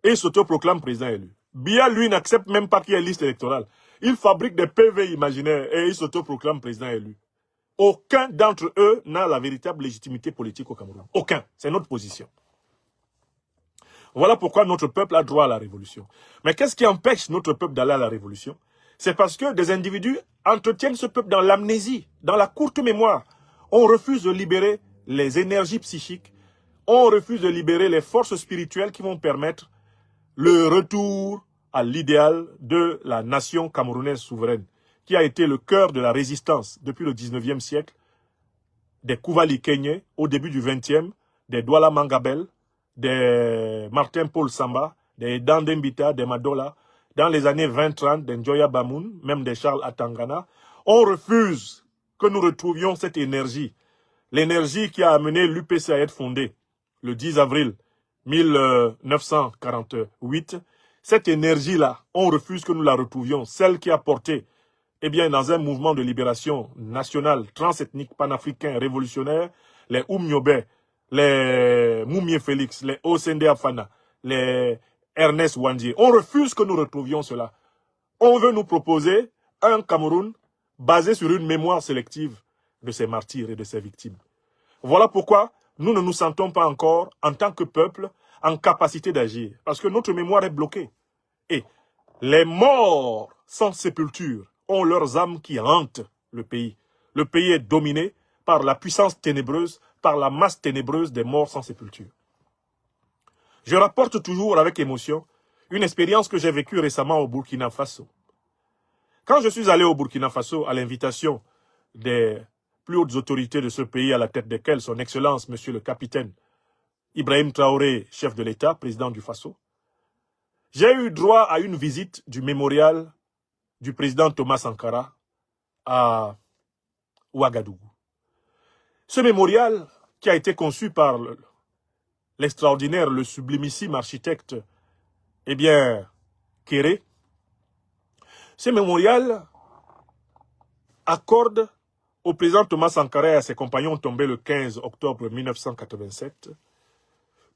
Il s'autoproclame président élu. Biya, lui, n'accepte même pas qu'il y ait liste électorale. Il fabrique des PV imaginaires et il s'autoproclame président élu. Aucun d'entre eux n'a la véritable légitimité politique au Cameroun. Aucun. C'est notre position. Voilà pourquoi notre peuple a droit à la révolution. Mais qu'est-ce qui empêche notre peuple d'aller à la révolution? C'est parce que des individus entretiennent ce peuple dans l'amnésie, dans la courte mémoire. On refuse de libérer les énergies psychiques. On refuse de libérer les forces spirituelles qui vont permettre le retour à l'idéal de la nation camerounaise souveraine, qui a été le cœur de la résistance depuis le 19e siècle, des Kouvali Kenyé au début du 20e, des Douala Mangabel, des Martin Paul Samba, des Dandembita, des Madola, dans les années 20-30, des Njoya Bamoun, même des Charles Atangana. On refuse que nous retrouvions cette énergie, l'énergie qui a amené l'UPC à être fondée le 10 avril 1948. Cette énergie-là, on refuse que nous la retrouvions, celle qui a porté, eh bien, dans un mouvement de libération nationale, transethnique, panafricain, révolutionnaire, les Oumniobé, les Moumie Félix, les Osende Afana, les Ernest Wandji. On refuse que nous retrouvions cela. On veut nous proposer un Cameroun basé sur une mémoire sélective de ses martyrs et de ses victimes. Voilà pourquoi nous ne nous sentons pas encore, en tant que peuple, en capacité d'agir. Parce que notre mémoire est bloquée. Et les morts sans sépulture ont leurs âmes qui hantent le pays. Le pays est dominé par la puissance ténébreuse, par la masse ténébreuse des morts sans sépulture. Je rapporte toujours avec émotion une expérience que j'ai vécue récemment au Burkina Faso. Quand je suis allé au Burkina Faso à l'invitation des plus hautes autorités de ce pays, à la tête desquelles son Excellence, Monsieur le Capitaine Ibrahim Traoré, chef de l'État, président du Faso, j'ai eu droit à une visite du mémorial du président Thomas Sankara à Ouagadougou. Ce mémorial, qui a été conçu par l'extraordinaire, le sublimissime architecte, eh bien, Kéré, ce mémorial accorde au président Thomas Sankara et à ses compagnons tombés le 15 octobre 1987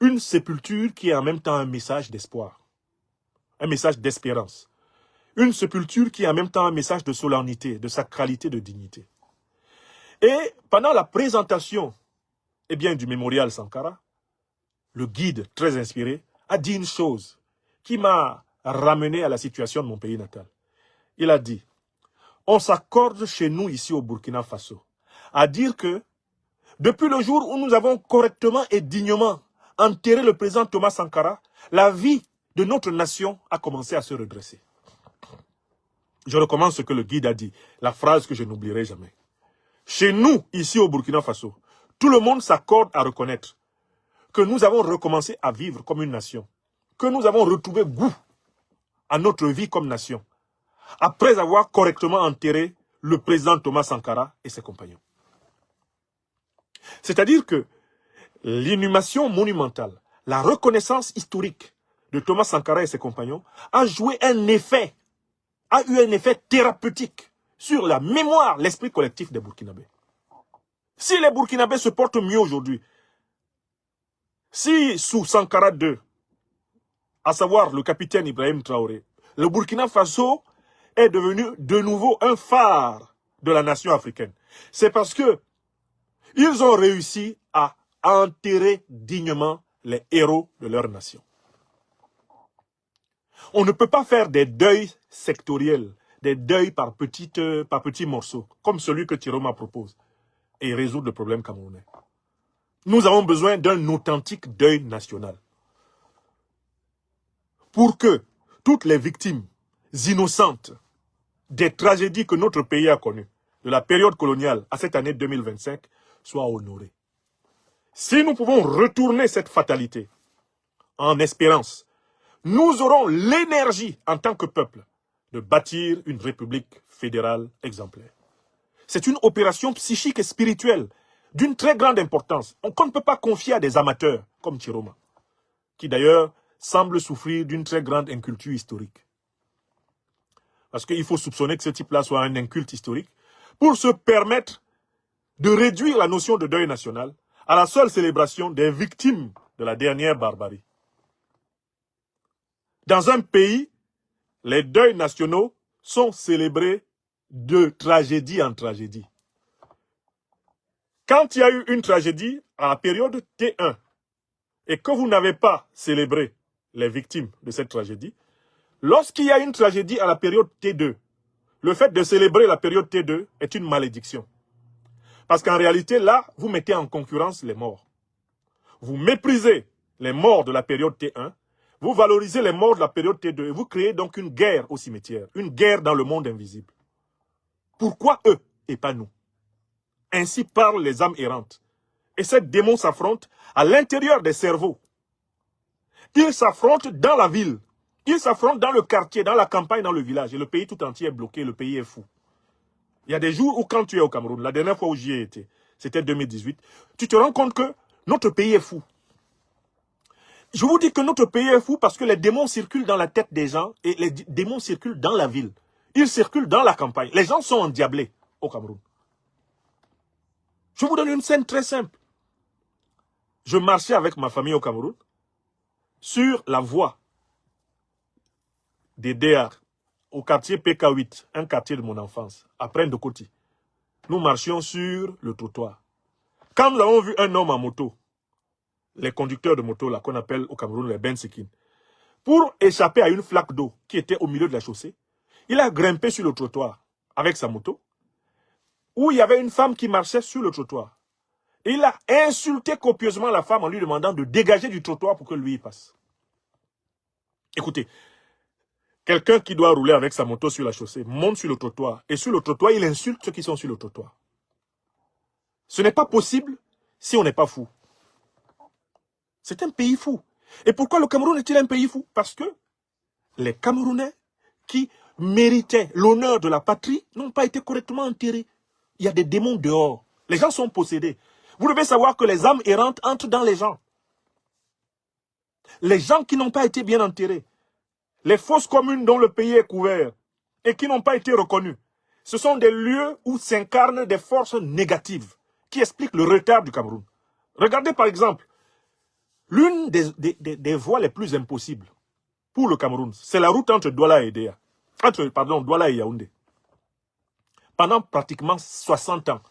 une sépulture qui est en même temps un message d'espoir, un message d'espérance. Une sépulture qui est en même temps un message de solennité, de sacralité, de dignité. Et pendant la présentation eh bien, du mémorial Sankara, le guide, très inspiré, a dit une chose qui m'a ramené à la situation de mon pays natal. Il a dit, on s'accorde chez nous ici au Burkina Faso à dire que depuis le jour où nous avons correctement et dignement enterré le président Thomas Sankara, la vie de notre nation a commencé à se redresser. Je recommence ce que le guide a dit, la phrase que je n'oublierai jamais. Chez nous, ici au Burkina Faso, tout le monde s'accorde à reconnaître que nous avons recommencé à vivre comme une nation, que nous avons retrouvé goût à notre vie comme nation, après avoir correctement enterré le président Thomas Sankara et ses compagnons. C'est-à-dire que l'inhumation monumentale, la reconnaissance historique de Thomas Sankara et ses compagnons a joué un effet, a eu un effet thérapeutique sur la mémoire, l'esprit collectif des Burkinabés. Si les Burkinabés se portent mieux aujourd'hui, si sous Sankara II, à savoir le capitaine Ibrahim Traoré, le Burkina Faso est devenu de nouveau un phare de la nation africaine. C'est parce que ils ont réussi à enterrer dignement les héros de leur nation. On ne peut pas faire des deuils sectoriels, des deuils par petits morceaux, comme celui que Tiroma propose, et résoudre le problème camerounais. Nous avons besoin d'un authentique deuil national. Pour que toutes les victimes innocentes des tragédies que notre pays a connues, de la période coloniale à cette année 2025, soient honorées. Si nous pouvons retourner cette fatalité en espérance, nous aurons l'énergie en tant que peuple de bâtir une république fédérale exemplaire. C'est une opération psychique et spirituelle d'une très grande importance, qu'on ne peut pas confier à des amateurs comme Tiroma, qui d'ailleurs semble souffrir d'une très grande inculture historique. Parce qu'il faut soupçonner que ce type-là soit un inculte historique pour se permettre de réduire la notion de deuil national à la seule célébration des victimes de la dernière barbarie. Dans un pays, les deuils nationaux sont célébrés de tragédie en tragédie. Quand il y a eu une tragédie à la période T1 et que vous n'avez pas célébré les victimes de cette tragédie, lorsqu'il y a une tragédie à la période T2, le fait de célébrer la période T2 est une malédiction. Parce qu'en réalité, là, vous mettez en concurrence les morts. Vous méprisez les morts de la période T1, vous valorisez les morts de la période T2 et vous créez donc une guerre au cimetière, une guerre dans le monde invisible. Pourquoi eux et pas nous? Ainsi parlent les âmes errantes. Et ces démons s'affrontent à l'intérieur des cerveaux. Ils s'affrontent dans la ville. Ils s'affrontent dans le quartier, dans la campagne, dans le village. Et le pays tout entier est bloqué, le pays est fou. Il y a des jours où quand tu es au Cameroun, la dernière fois où j'y ai été, c'était 2018, tu te rends compte que notre pays est fou. Je vous dis que notre pays est fou parce que les démons circulent dans la tête des gens et les démons circulent dans la ville. Ils circulent dans la campagne. Les gens sont endiablés au Cameroun. Je vous donne une scène très simple. Je marchais avec ma famille au Cameroun sur la voie des DR au quartier PK8, un quartier de mon enfance, à Prendokoti. Nous marchions sur le trottoir. Quand nous avons vu un homme en moto, les conducteurs de moto là qu'on appelle au Cameroun les bensikin, pour échapper à une flaque d'eau qui était au milieu de la chaussée, il a grimpé sur le trottoir avec sa moto, où il y avait une femme qui marchait sur le trottoir. Et il a insulté copieusement la femme en lui demandant de dégager du trottoir pour que lui y passe. Écoutez, quelqu'un qui doit rouler avec sa moto sur la chaussée monte sur le trottoir et sur le trottoir, il insulte ceux qui sont sur le trottoir. Ce n'est pas possible si on n'est pas fou. C'est un pays fou. Et pourquoi le Cameroun est-il un pays fou? Parce que les Camerounais qui méritaient l'honneur de la patrie n'ont pas été correctement enterrés. Il y a des démons dehors. Les gens sont possédés. Vous devez savoir que les âmes errantes entrent dans les gens. Les gens qui n'ont pas été bien enterrés. Les fosses communes dont le pays est couvert et qui n'ont pas été reconnues. Ce sont des lieux où s'incarnent des forces négatives qui expliquent le retard du Cameroun. Regardez par exemple, l'une des voies les plus impossibles pour le Cameroun, c'est la route entre Douala et Edea. Douala et Yaoundé. Pendant pratiquement 60 ans,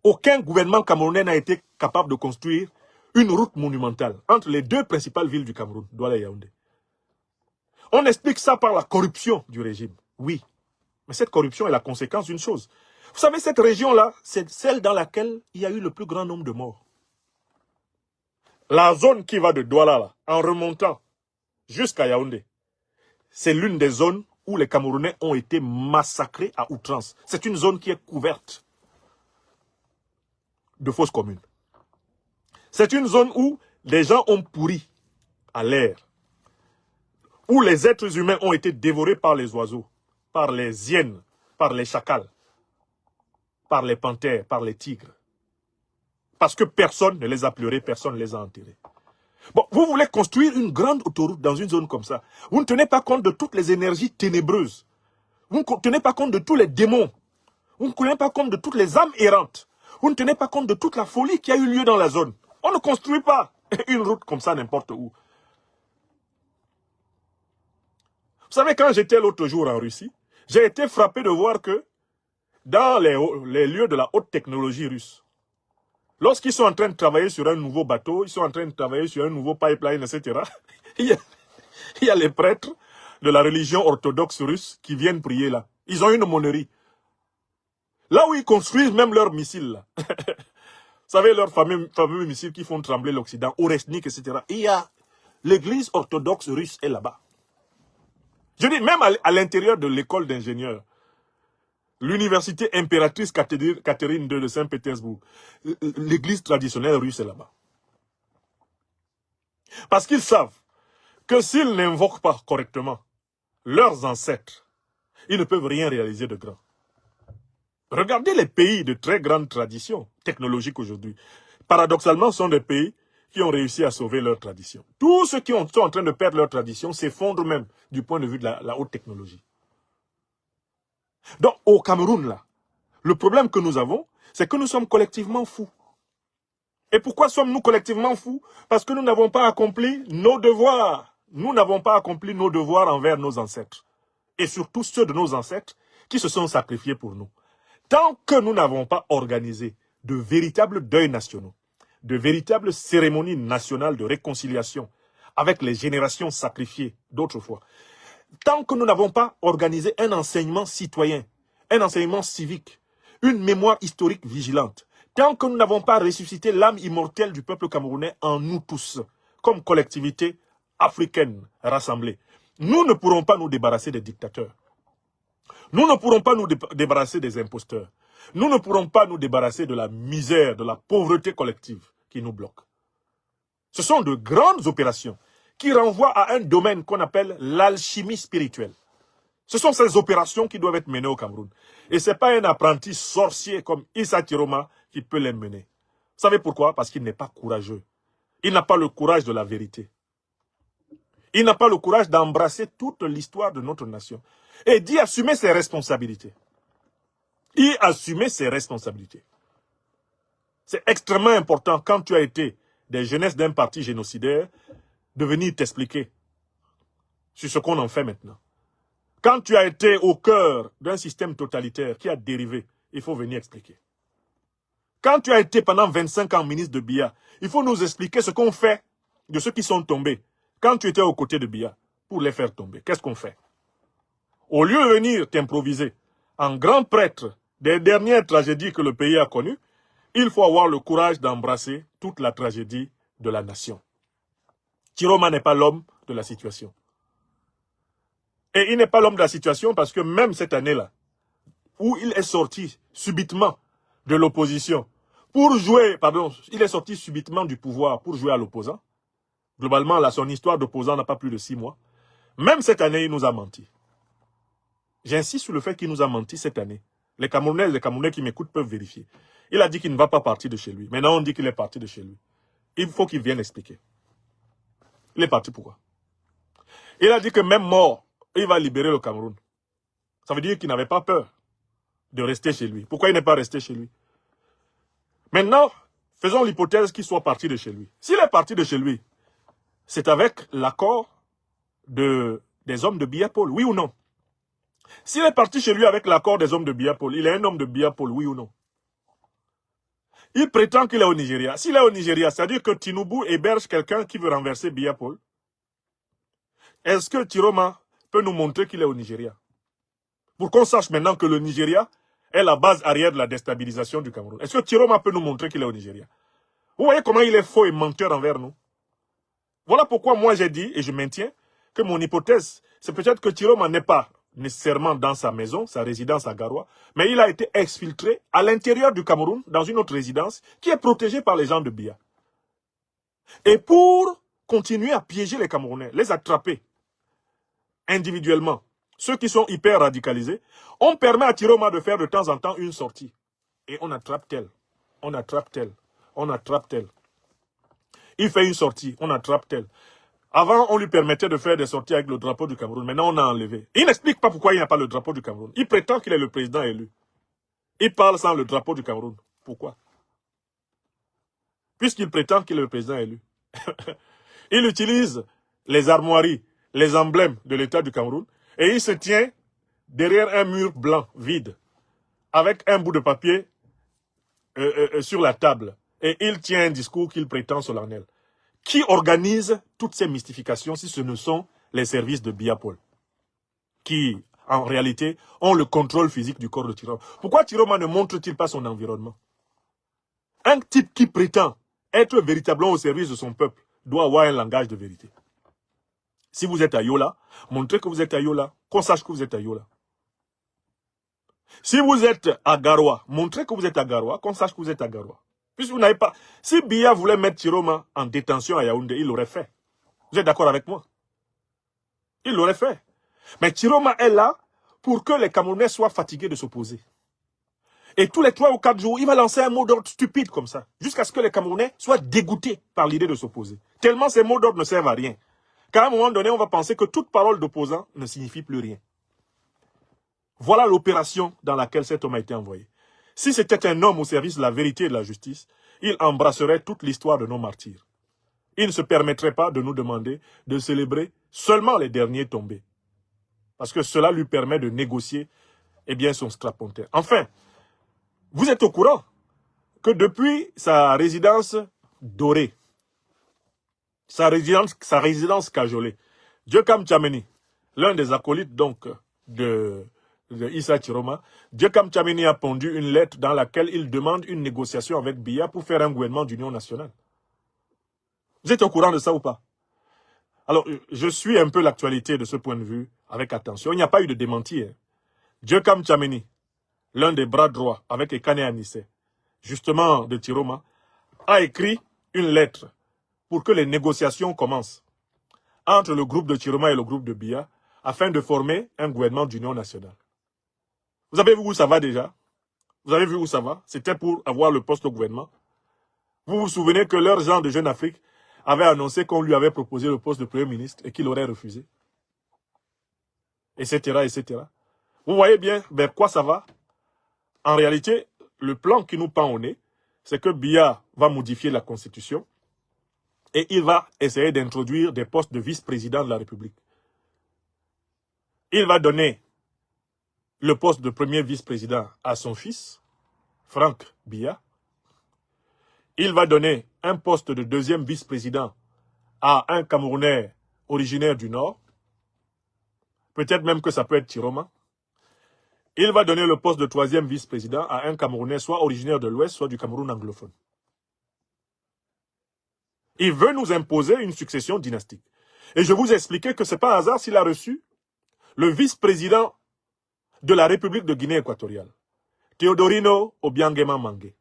aucun gouvernement camerounais n'a été capable de construire une route monumentale entre les deux principales villes du Cameroun, Douala et Yaoundé. On explique ça par la corruption du régime. Oui, mais cette corruption est la conséquence d'une chose. Vous savez, cette région-là, c'est celle dans laquelle il y a eu le plus grand nombre de morts. La zone qui va de Douala, là, en remontant jusqu'à Yaoundé, c'est l'une des zones où les Camerounais ont été massacrés à outrance. C'est une zone qui est couverte de fosses communes. C'est une zone où les gens ont pourri à l'air, où les êtres humains ont été dévorés par les oiseaux, par les hyènes, par les chacals, par les panthères, par les tigres. Parce que personne ne les a pleurés, personne ne les a enterrés. Bon, vous voulez construire une grande autoroute dans une zone comme ça. Vous ne tenez pas compte de toutes les énergies ténébreuses. Vous ne tenez pas compte de tous les démons. Vous ne tenez pas compte de toutes les âmes errantes. Vous ne tenez pas compte de toute la folie qui a eu lieu dans la zone. On ne construit pas une route comme ça n'importe où. Vous savez, quand j'étais l'autre jour en Russie, J'ai été frappé de voir que dans les lieux de la haute technologie russe, lorsqu'ils sont en train de travailler sur un nouveau bateau, ils sont en train de travailler sur un nouveau pipeline, etc., il y a les prêtres de la religion orthodoxe russe qui viennent prier là. Ils ont une aumônerie. Là où ils construisent même leurs missiles, là. Vous savez, leurs fameux missiles qui font trembler l'Occident, Oresnik, etc. Il y a l'église orthodoxe russe est là-bas. Je dis, même à l'intérieur de l'école d'ingénieurs, l'université impératrice Catherine II de Saint-Pétersbourg, l'église traditionnelle russe est là-bas. Parce qu'ils savent que s'ils n'invoquent pas correctement leurs ancêtres, ils ne peuvent rien réaliser de grand. Regardez les pays de très grande tradition technologique aujourd'hui. Paradoxalement, ce sont des pays qui ont réussi à sauver leur tradition. Tous ceux qui sont en train de perdre leur tradition s'effondrent même du point de vue de la haute technologie. Donc, au Cameroun, là, le problème que nous avons, c'est que nous sommes collectivement fous. Et pourquoi sommes-nous collectivement fous? Parce que nous n'avons pas accompli nos devoirs. Nous n'avons pas accompli nos devoirs envers nos ancêtres. Et surtout ceux de nos ancêtres qui se sont sacrifiés pour nous. Tant que nous n'avons pas organisé de véritables deuils nationaux, de véritables cérémonies nationales de réconciliation avec les générations sacrifiées d'autrefois, tant que nous n'avons pas organisé un enseignement citoyen, un enseignement civique, une mémoire historique vigilante, tant que nous n'avons pas ressuscité l'âme immortelle du peuple camerounais en nous tous, comme collectivité africaine rassemblée, nous ne pourrons pas nous débarrasser des dictateurs. Nous ne pourrons pas nous débarrasser des imposteurs. Nous ne pourrons pas nous débarrasser de la misère, de la pauvreté collective qui nous bloque. Ce sont de grandes opérations qui renvoient à un domaine qu'on appelle l'alchimie spirituelle. Ce sont ces opérations qui doivent être menées au Cameroun. Et ce n'est pas un apprenti sorcier comme Issa Tiroma qui peut les mener. Vous savez pourquoi? Parce qu'il n'est pas courageux. Il n'a pas le courage de la vérité. Il n'a pas le courage d'embrasser toute l'histoire de notre nation et d'y assumer ses responsabilités. Y assumer ses responsabilités. C'est extrêmement important quand tu as été des jeunesses d'un parti génocidaire de venir t'expliquer sur ce qu'on en fait maintenant. Quand tu as été au cœur d'un système totalitaire qui a dérivé, il faut venir expliquer. Quand tu as été pendant 25 ans ministre de Biya, il faut nous expliquer ce qu'on fait de ceux qui sont tombés. Quand tu étais aux côtés de Biya, pour les faire tomber, qu'est-ce qu'on fait? Au lieu de venir t'improviser en grand prêtre des dernières tragédies que le pays a connues, il faut avoir le courage d'embrasser toute la tragédie de la nation. Tiroma n'est pas l'homme de la situation. Et il n'est pas l'homme de la situation parce que même cette année-là, où il est sorti subitement de l'opposition, il est sorti subitement du pouvoir pour jouer à l'opposant. Globalement, là, son histoire d'opposant n'a pas plus de 6 mois. Même cette année, il nous a menti. J'insiste sur le fait qu'il nous a menti cette année. Les Camerounais qui m'écoutent peuvent vérifier. Il a dit qu'il ne va pas partir de chez lui. Maintenant, on dit qu'il est parti de chez lui. Il faut qu'il vienne expliquer. Il est parti pourquoi? Il a dit que même mort, il va libérer le Cameroun. Ça veut dire qu'il n'avait pas peur de rester chez lui. Pourquoi il n'est pas resté chez lui? Maintenant, faisons l'hypothèse qu'il soit parti de chez lui. S'il est parti de chez lui, c'est avec l'accord des hommes de Biya-Pôle, oui ou non? S'il est parti chez lui avec l'accord des hommes de Biya-Pôle, il est un homme de Biya-Pôle, oui ou non? Il prétend qu'il est au Nigeria. S'il est au Nigeria, c'est-à-dire que Tinubu héberge quelqu'un qui veut renverser Biya-Pôle. Est-ce que Tiroma peut nous montrer qu'il est au Nigeria? Pour qu'on sache maintenant que le Nigeria est la base arrière de la déstabilisation du Cameroun. Est-ce que Tiroma peut nous montrer qu'il est au Nigeria? Vous voyez comment il est faux et menteur envers nous? Voilà pourquoi moi j'ai dit, et je maintiens, que mon hypothèse, c'est peut-être que Tiroma n'est pas nécessairement dans sa maison, sa résidence à Garoua, mais il a été exfiltré à l'intérieur du Cameroun, dans une autre résidence, qui est protégée par les gens de Biya. Et pour continuer à piéger les Camerounais, les attraper individuellement, ceux qui sont hyper radicalisés, on permet à Tiroma de faire de temps en temps une sortie. Et on attrape tel, on attrape tel, on attrape tel. Il fait une sortie, on attrape tel. Avant, on lui permettait de faire des sorties avec le drapeau du Cameroun. Maintenant, on a enlevé. Il n'explique pas pourquoi il n'y a pas le drapeau du Cameroun. Il prétend qu'il est le président élu. Il parle sans le drapeau du Cameroun. Pourquoi? Puisqu'il prétend qu'il est le président élu. Il utilise les armoiries, les emblèmes de l'État du Cameroun et il se tient derrière un mur blanc, vide, avec un bout de papier sur la table. Et il tient un discours qu'il prétend solennel. Qui organise toutes ces mystifications si ce ne sont les services de Biya Paul, qui, en réalité, ont le contrôle physique du corps de Tiroma? Pourquoi Tiroma ne montre-t-il pas son environnement? Un type qui prétend être véritablement au service de son peuple doit avoir un langage de vérité. Si vous êtes à Yola, montrez que vous êtes à Yola, qu'on sache que vous êtes à Yola. Si vous êtes à Garoua, montrez que vous êtes à Garoua, qu'on sache que vous êtes à Garoua. Puisque vous n'avez pas... Si Biya voulait mettre Tiroma en détention à Yaoundé, il l'aurait fait. Vous êtes d'accord avec moi? Il l'aurait fait. Mais Tiroma est là pour que les Camerounais soient fatigués de s'opposer. Et tous les 3 ou 4 jours, il va lancer un mot d'ordre stupide comme ça, jusqu'à ce que les Camerounais soient dégoûtés par l'idée de s'opposer. Tellement ces mots d'ordre ne servent à rien. Qu'à un moment donné, on va penser que toute parole d'opposant ne signifie plus rien. Voilà l'opération dans laquelle cet homme a été envoyé. Si c'était un homme au service de la vérité et de la justice, il embrasserait toute l'histoire de nos martyrs. Il ne se permettrait pas de nous demander de célébrer seulement les derniers tombés. Parce que cela lui permet de négocier son scrapontin. Enfin, vous êtes au courant que depuis sa résidence dorée, sa résidence cajolée, Djokam Tchameni, l'un des acolytes donc de Issa Tiroma, Djokam Tchameni a pondu une lettre dans laquelle il demande une négociation avec Biya pour faire un gouvernement d'union nationale. Vous êtes au courant de ça ou pas? Alors, je suis un peu l'actualité de ce point de vue avec attention. Il n'y a pas eu de démenti. Djokam Tchameni, l'un des bras droits avec Ekane Anissé, justement de Tiroma, a écrit une lettre pour que les négociations commencent entre le groupe de Tiroma et le groupe de Biya afin de former un gouvernement d'union nationale. Vous avez vu où ça va déjà? Vous avez vu où ça va? C'était pour avoir le poste au gouvernement. Vous vous souvenez que leur genre de Jeune Afrique avait annoncé qu'on lui avait proposé le poste de Premier ministre et qu'il aurait refusé. Etc., etc. Vous voyez bien vers quoi ça va? En réalité, le plan qui nous pend au nez, c'est que Biya va modifier la Constitution et il va essayer d'introduire des postes de vice-président de la République. Il va donner le poste de premier vice-président à son fils, Franck Biya. Il va donner un poste de deuxième vice-président à un Camerounais originaire du Nord. Peut-être même que ça peut être Tiroma. Il va donner le poste de troisième vice-président à un Camerounais soit originaire de l'Ouest, soit du Cameroun anglophone. Il veut nous imposer une succession dynastique. Et je vous ai expliqué que ce n'est pas un hasard s'il a reçu le vice-président de la République de Guinée équatoriale, Teodorino Obiangema Mangue,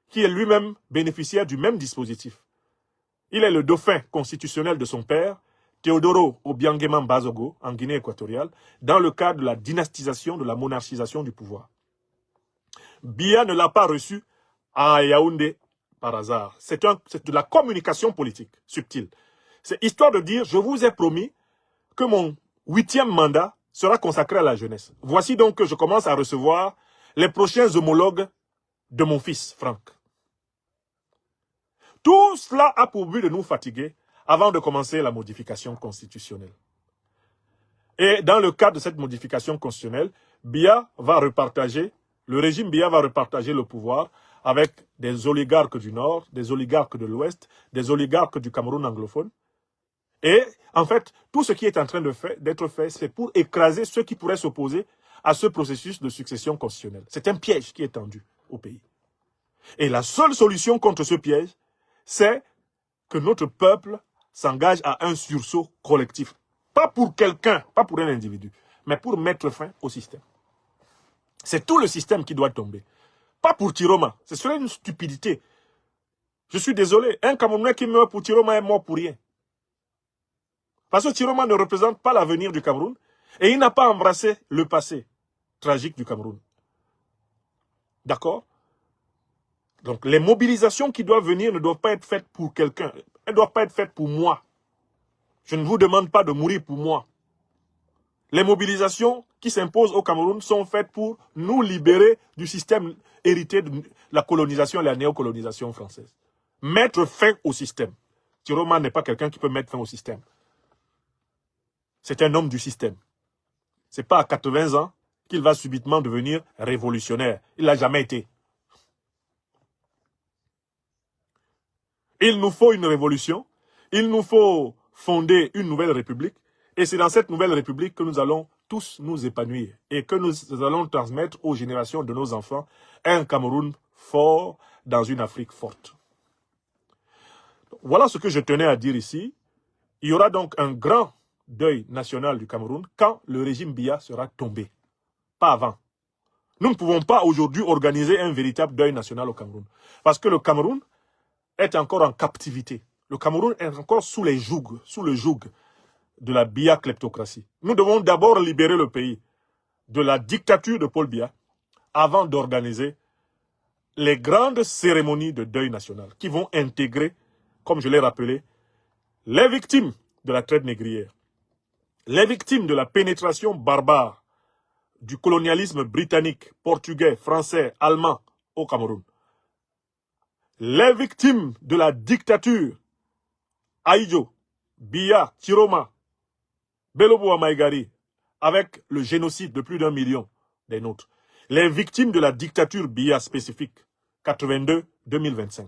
qui est lui-même bénéficiaire du même dispositif. Il est le dauphin constitutionnel de son père, Teodoro Obiangema Bazogo, en Guinée équatoriale, dans le cadre de la dynastisation, de la monarchisation du pouvoir. Biya ne l'a pas reçu à Yaoundé par hasard. C'est de la communication politique subtile. C'est histoire de dire, je vous ai promis que mon 8e mandat sera consacré à la jeunesse. Voici donc que je commence à recevoir les prochains homologues de mon fils, Franck. Tout cela a pour but de nous fatiguer avant de commencer la modification constitutionnelle. Et dans le cadre de cette modification constitutionnelle, Biya va repartager, le régime Biya va repartager le pouvoir avec des oligarques du Nord, des oligarques de l'Ouest, des oligarques du Cameroun anglophone. Et en fait, tout ce qui est en train d'être fait, c'est pour écraser ceux qui pourraient s'opposer à ce processus de succession constitutionnelle. C'est un piège qui est tendu au pays. Et la seule solution contre ce piège, c'est que notre peuple s'engage à un sursaut collectif. Pas pour quelqu'un, pas pour un individu, mais pour mettre fin au système. C'est tout le système qui doit tomber. Pas pour Tiroma. Ce serait une stupidité. Je suis désolé. Un Camerounais qui meurt pour Tiroma est mort pour rien. Parce que Tiroma ne représente pas l'avenir du Cameroun et il n'a pas embrassé le passé tragique du Cameroun. D'accord? Donc les mobilisations qui doivent venir ne doivent pas être faites pour quelqu'un. Elles ne doivent pas être faites pour moi. Je ne vous demande pas de mourir pour moi. Les mobilisations qui s'imposent au Cameroun sont faites pour nous libérer du système hérité de la colonisation et la néocolonisation française. Mettre fin au système. Tiroma n'est pas quelqu'un qui peut mettre fin au système. C'est un homme du système. Ce n'est pas à 80 ans qu'il va subitement devenir révolutionnaire. Il n'a jamais été. Il nous faut une révolution. Il nous faut fonder une nouvelle république. Et c'est dans cette nouvelle république que nous allons tous nous épanouir et que nous allons transmettre aux générations de nos enfants un Cameroun fort dans une Afrique forte. Voilà ce que je tenais à dire ici. Il y aura donc un grand deuil national du Cameroun quand le régime Biya sera tombé. Pas avant. Nous ne pouvons pas aujourd'hui organiser un véritable deuil national au Cameroun. Parce que le Cameroun est encore en captivité. Le Cameroun est encore sous le joug de la Biya kleptocratie. Nous devons d'abord libérer le pays de la dictature de Paul Biya avant d'organiser les grandes cérémonies de deuil national qui vont intégrer, comme je l'ai rappelé, les victimes de la traite négrière, les victimes de la pénétration barbare du colonialisme britannique, portugais, français, allemand au Cameroun, les victimes de la dictature Aïdjo, Biya, Chiroma, Belobo Maïgari, avec le génocide de plus d'1 million des nôtres, les victimes de la dictature Biya spécifique, 82-2025.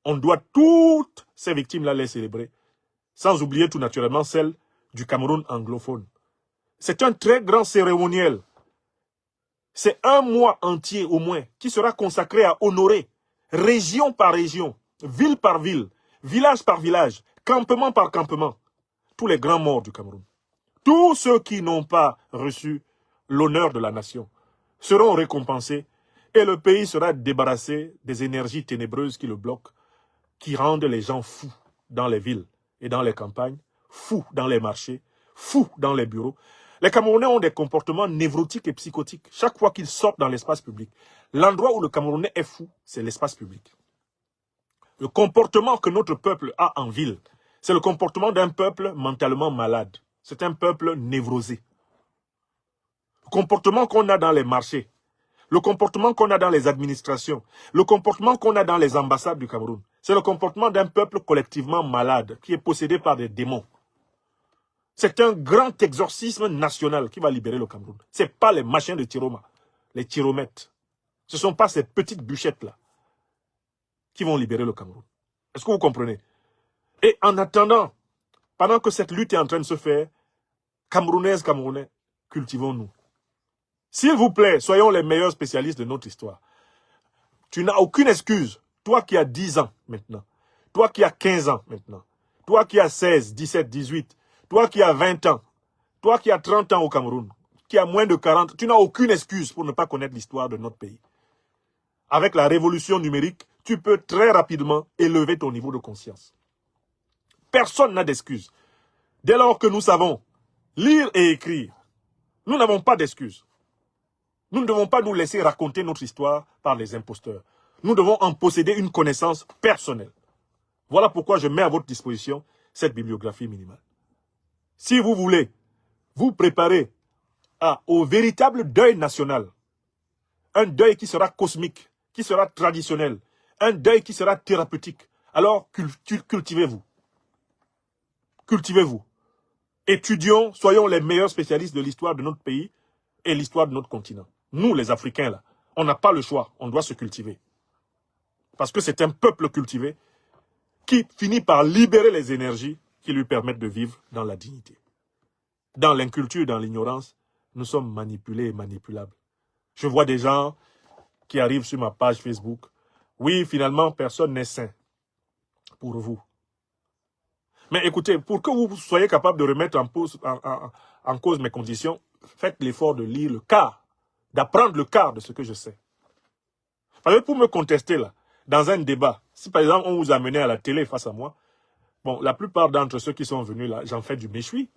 On doit toutes ces victimes-là les célébrer, sans oublier tout naturellement celles du Cameroun anglophone. C'est un très grand cérémoniel. C'est un mois entier au moins qui sera consacré à honorer, région par région, ville par ville, village par village, campement par campement, tous les grands morts du Cameroun. Tous ceux qui n'ont pas reçu l'honneur de la nation seront récompensés et le pays sera débarrassé des énergies ténébreuses qui le bloquent, qui rendent les gens fous dans les villes et dans les campagnes, fous dans les marchés, fous dans les bureaux. Les Camerounais ont des comportements névrotiques et psychotiques chaque fois qu'ils sortent dans l'espace public. L'endroit où le Camerounais est fou, c'est l'espace public. Le comportement que notre peuple a en ville, c'est le comportement d'un peuple mentalement malade. C'est un peuple névrosé. Le comportement qu'on a dans les marchés, le comportement qu'on a dans les administrations, le comportement qu'on a dans les ambassades du Cameroun, c'est le comportement d'un peuple collectivement malade, qui est possédé par des démons. C'est un grand exorcisme national qui va libérer le Cameroun. Ce n'est pas les machins de Tiroma, les Tiromettes. Ce ne sont pas ces petites bûchettes-là qui vont libérer le Cameroun. Est-ce que vous comprenez? Et en attendant, pendant que cette lutte est en train de se faire, Camerounaises, Camerounais, cultivons-nous. S'il vous plaît, soyons les meilleurs spécialistes de notre histoire. Tu n'as aucune excuse. Toi qui as 10 ans maintenant, toi qui as 15 ans maintenant, toi qui as 16, 17, 18, toi qui as 20 ans, toi qui as 30 ans au Cameroun, qui as moins de 40, tu n'as aucune excuse pour ne pas connaître l'histoire de notre pays. Avec la révolution numérique, tu peux très rapidement élever ton niveau de conscience. Personne n'a d'excuse. Dès lors que nous savons lire et écrire, nous n'avons pas d'excuses. Nous ne devons pas nous laisser raconter notre histoire par les imposteurs. Nous devons en posséder une connaissance personnelle. Voilà pourquoi je mets à votre disposition cette bibliographie minimale. Si vous voulez vous préparer au véritable deuil national, un deuil qui sera cosmique, qui sera traditionnel, un deuil qui sera thérapeutique, alors cultivez-vous. Cultivez-vous. Étudions, soyons les meilleurs spécialistes de l'histoire de notre pays et l'histoire de notre continent. Nous, les Africains, là, on n'a pas le choix, on doit se cultiver. Parce que c'est un peuple cultivé qui finit par libérer les énergies qui lui permettent de vivre dans la dignité. Dans l'inculture, dans l'ignorance, nous sommes manipulés et manipulables. Je vois des gens qui arrivent sur ma page Facebook. Oui, finalement, personne n'est saint pour vous. Mais écoutez, pour que vous soyez capable de remettre en cause mes conditions, faites l'effort de lire le quart, d'apprendre le quart de ce que je sais. Parce que pour me contester là, dans un débat, si par exemple on vous a mené à la télé face à moi, bon, la plupart d'entre ceux qui sont venus là, j'en fais du méchoui.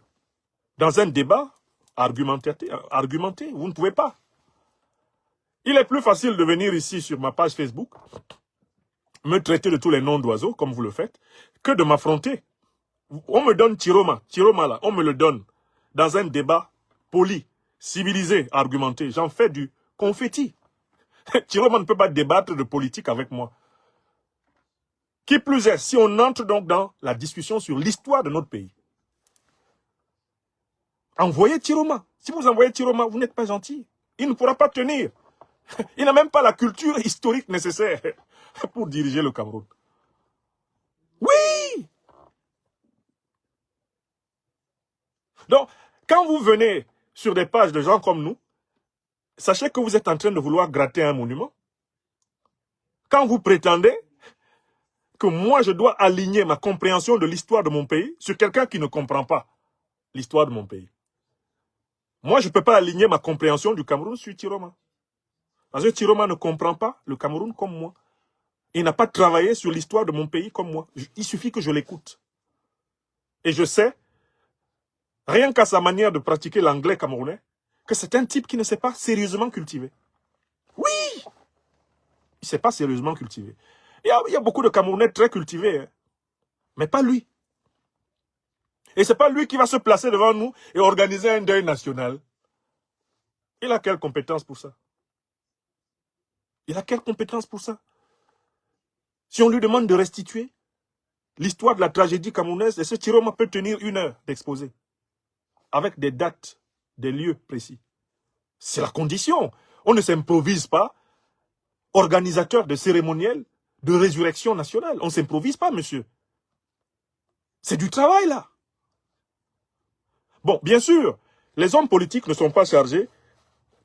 Dans un débat, argumenter, vous ne pouvez pas. Il est plus facile de venir ici sur ma page Facebook, me traiter de tous les noms d'oiseaux, comme vous le faites, que de m'affronter. On me donne Tiroma là, on me le donne. Dans un débat poli, civilisé, argumenté, j'en fais du confetti. Tiroma ne peut pas débattre de politique avec moi. Qui plus est, si on entre donc dans la discussion sur l'histoire de notre pays, Envoyez Tiroma. Si vous envoyez Tiroma, vous n'êtes pas gentil. Il ne pourra pas tenir. Il n'a même pas la culture historique nécessaire pour diriger le Cameroun. Oui! Donc, quand vous venez sur des pages de gens comme nous, sachez que vous êtes en train de vouloir gratter un monument. Quand vous prétendez que moi, je dois aligner ma compréhension de l'histoire de mon pays sur quelqu'un qui ne comprend pas l'histoire de mon pays. Moi, je ne peux pas aligner ma compréhension du Cameroun sur Tiroma. Parce que Tiroma ne comprend pas le Cameroun comme moi. Il n'a pas travaillé sur l'histoire de mon pays comme moi. Il suffit que je l'écoute. Et je sais, rien qu'à sa manière de pratiquer l'anglais camerounais, que c'est un type qui ne s'est pas sérieusement cultivé. Oui! Il ne s'est pas sérieusement cultivé. Il y a beaucoup de Camerounais très cultivés, hein, mais pas lui. Et ce n'est pas lui qui va se placer devant nous et organiser un deuil national. Il a quelle compétence pour ça? Il a quelle compétence pour ça? Si on lui demande de restituer l'histoire de la tragédie camerounaise, et ce Tiroma peut tenir 1 heure d'exposé, avec des dates, des lieux précis. C'est la condition. On ne s'improvise pas organisateur de cérémoniel de résurrection nationale. On ne s'improvise pas, monsieur. C'est du travail, là. Bon, bien sûr, les hommes politiques ne sont pas chargés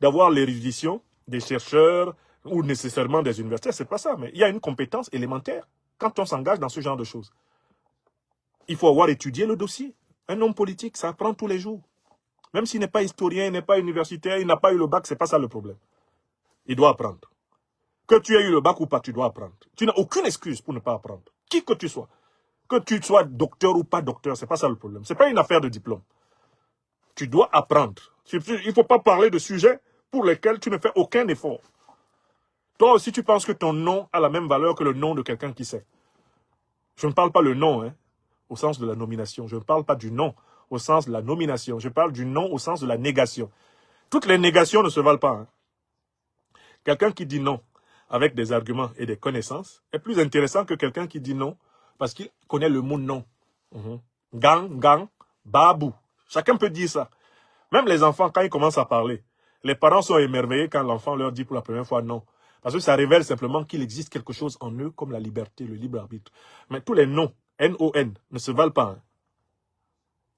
d'avoir l'érudition des chercheurs ou nécessairement des universitaires, c'est pas ça, mais il y a une compétence élémentaire quand on s'engage dans ce genre de choses. Il faut avoir étudié le dossier. Un homme politique, ça apprend tous les jours. Même s'il n'est pas historien, il n'est pas universitaire, il n'a pas eu le bac, c'est pas ça le problème. Il doit apprendre. Que tu aies eu le bac ou pas, tu dois apprendre. Tu n'as aucune excuse pour ne pas apprendre. Qui que tu sois. Que tu sois docteur ou pas docteur, c'est pas ça le problème. C'est pas une affaire de diplôme. Tu dois apprendre. Il ne faut pas parler de sujets pour lesquels tu ne fais aucun effort. Toi aussi, tu penses que ton nom a la même valeur que le nom de quelqu'un qui sait. Je ne parle pas le nom, hein, au sens de la nomination. Je ne parle pas du nom au sens de la nomination. Je parle du nom au sens de la négation. Toutes les négations ne se valent pas. Hein. Quelqu'un qui dit non avec des arguments et des connaissances est plus intéressant que quelqu'un qui dit non parce qu'il connaît le mot non. Gang, gang, babou. Chacun peut dire ça. Même les enfants, quand ils commencent à parler, les parents sont émerveillés quand l'enfant leur dit pour la première fois non. Parce que ça révèle simplement qu'il existe quelque chose en eux comme la liberté, le libre arbitre. Mais tous les noms, N-O-N, ne se valent pas. Hein.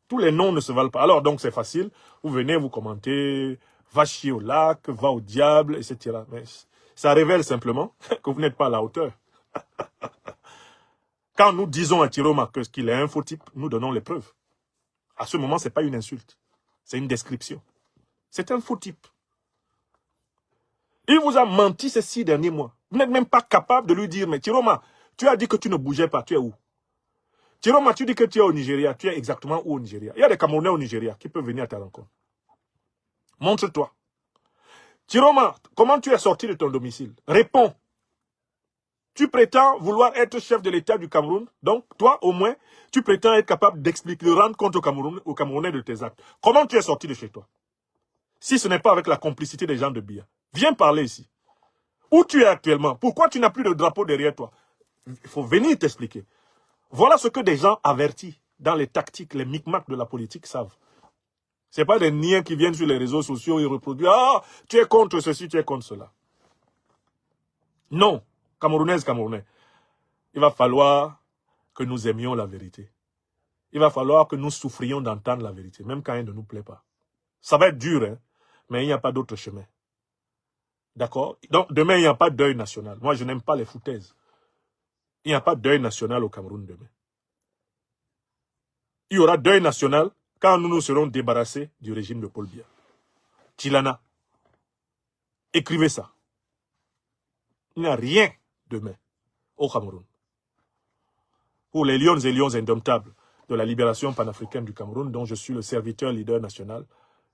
Tous les noms ne se valent pas. Alors donc c'est facile, vous venez, vous commentez, va chier au lac, va au diable, etc. Mais ça révèle simplement que vous n'êtes pas à la hauteur. Quand nous disons à Tiroma qu'il est un faux type, nous donnons les preuves. À ce moment, ce n'est pas une insulte. C'est une description. C'est un faux type. Il vous a menti ces 6 derniers mois. Vous n'êtes même pas capable de lui dire, mais Tiroma, tu as dit que tu ne bougeais pas, tu es où? Tiroma, tu dis que tu es au Nigeria, tu es exactement où au Nigeria? Il y a des Camerounais au Nigeria qui peuvent venir à ta rencontre. Montre-toi. Tiroma, comment tu es sorti de ton domicile? Réponds. Tu prétends vouloir être chef de l'État du Cameroun, donc toi, au moins, tu prétends être capable d'expliquer, de rendre compte aux Camerounais de tes actes. Comment tu es sorti de chez toi? Si ce n'est pas avec la complicité des gens de Biya. Viens parler ici. Où tu es actuellement? Pourquoi tu n'as plus de drapeau derrière toi? Il faut venir t'expliquer. Voilà ce que des gens avertis dans les tactiques, les micmacs de la politique savent. Ce n'est pas des niais qui viennent sur les réseaux sociaux et reproduisent « Ah, tu es contre ceci, tu es contre cela. » Non, Camerounaises, Camerounais. Il va falloir que nous aimions la vérité. Il va falloir que nous souffrions d'entendre la vérité, même quand elle ne nous plaît pas. Ça va être dur, hein, mais il n'y a pas d'autre chemin. D'accord? Donc, demain, il n'y a pas de deuil national. Moi, je n'aime pas les foutaises. Il n'y a pas de deuil national au Cameroun demain. Il y aura deuil national quand nous nous serons débarrassés du régime de Paul Biya. Tilana, écrivez ça. Il n'y a rien demain au Cameroun. Pour les lions et lions indomptables de la libération panafricaine du Cameroun, dont je suis le serviteur leader national,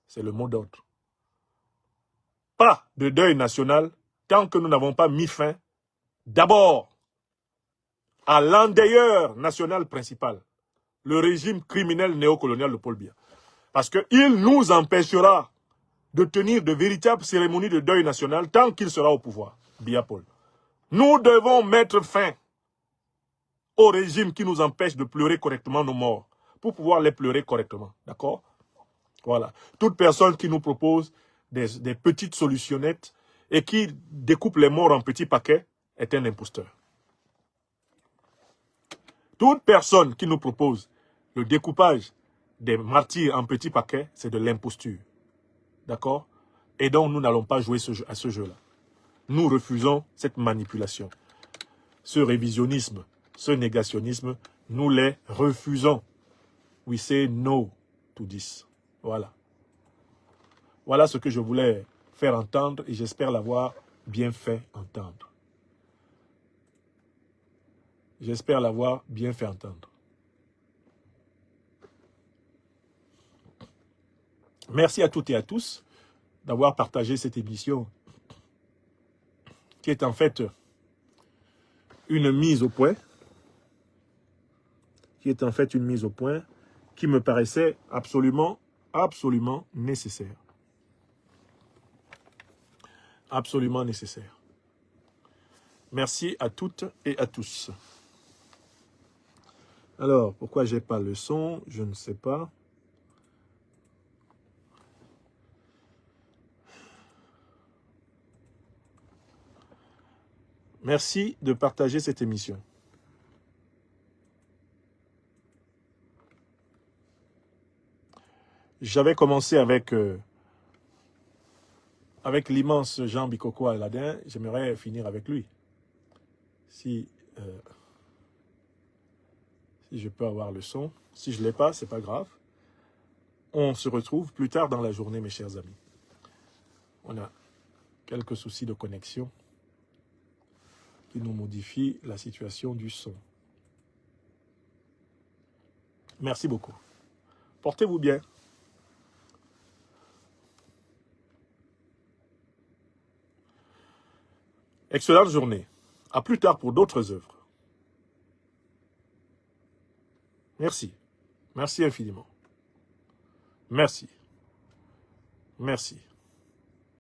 c'est le mot d'ordre. Pas de deuil national tant que nous n'avons pas mis fin d'abord à l'endeuilleur national principal, le régime criminel néocolonial de Paul Biya. Parce qu'il nous empêchera de tenir de véritables cérémonies de deuil national tant qu'il sera au pouvoir, Biya Paul. Nous devons mettre fin au régime qui nous empêche de pleurer correctement nos morts, pour pouvoir les pleurer correctement. D'accord? Voilà. Toute personne qui nous propose des petites solutionnettes et qui découpe les morts en petits paquets est un imposteur. Toute personne qui nous propose le découpage des martyrs en petits paquets, c'est de l'imposture. D'accord? Et donc, nous n'allons pas jouer à ce jeu-là. Nous refusons cette manipulation. Ce révisionnisme, ce négationnisme, nous les refusons. We say no to this. Voilà. Voilà ce que je voulais faire entendre et j'espère l'avoir bien fait entendre. J'espère l'avoir bien fait entendre. Merci à toutes et à tous d'avoir partagé cette émission qui est en fait une mise au point. Qui me paraissait absolument nécessaire. Absolument nécessaire. Merci à toutes et à tous. Alors, pourquoi j'ai pas le son? Je ne sais pas. Merci de partager cette émission. J'avais commencé avec l'immense Jean Bikoko Aladin. J'aimerais finir avec lui. Si je peux avoir le son. Si je ne l'ai pas, ce n'est pas grave. On se retrouve plus tard dans la journée, mes chers amis. On a quelques soucis de connexion qui nous modifient la situation du son. Merci beaucoup. Portez-vous bien. Excellente journée. À plus tard pour d'autres œuvres. Merci. Merci infiniment. Merci. Merci.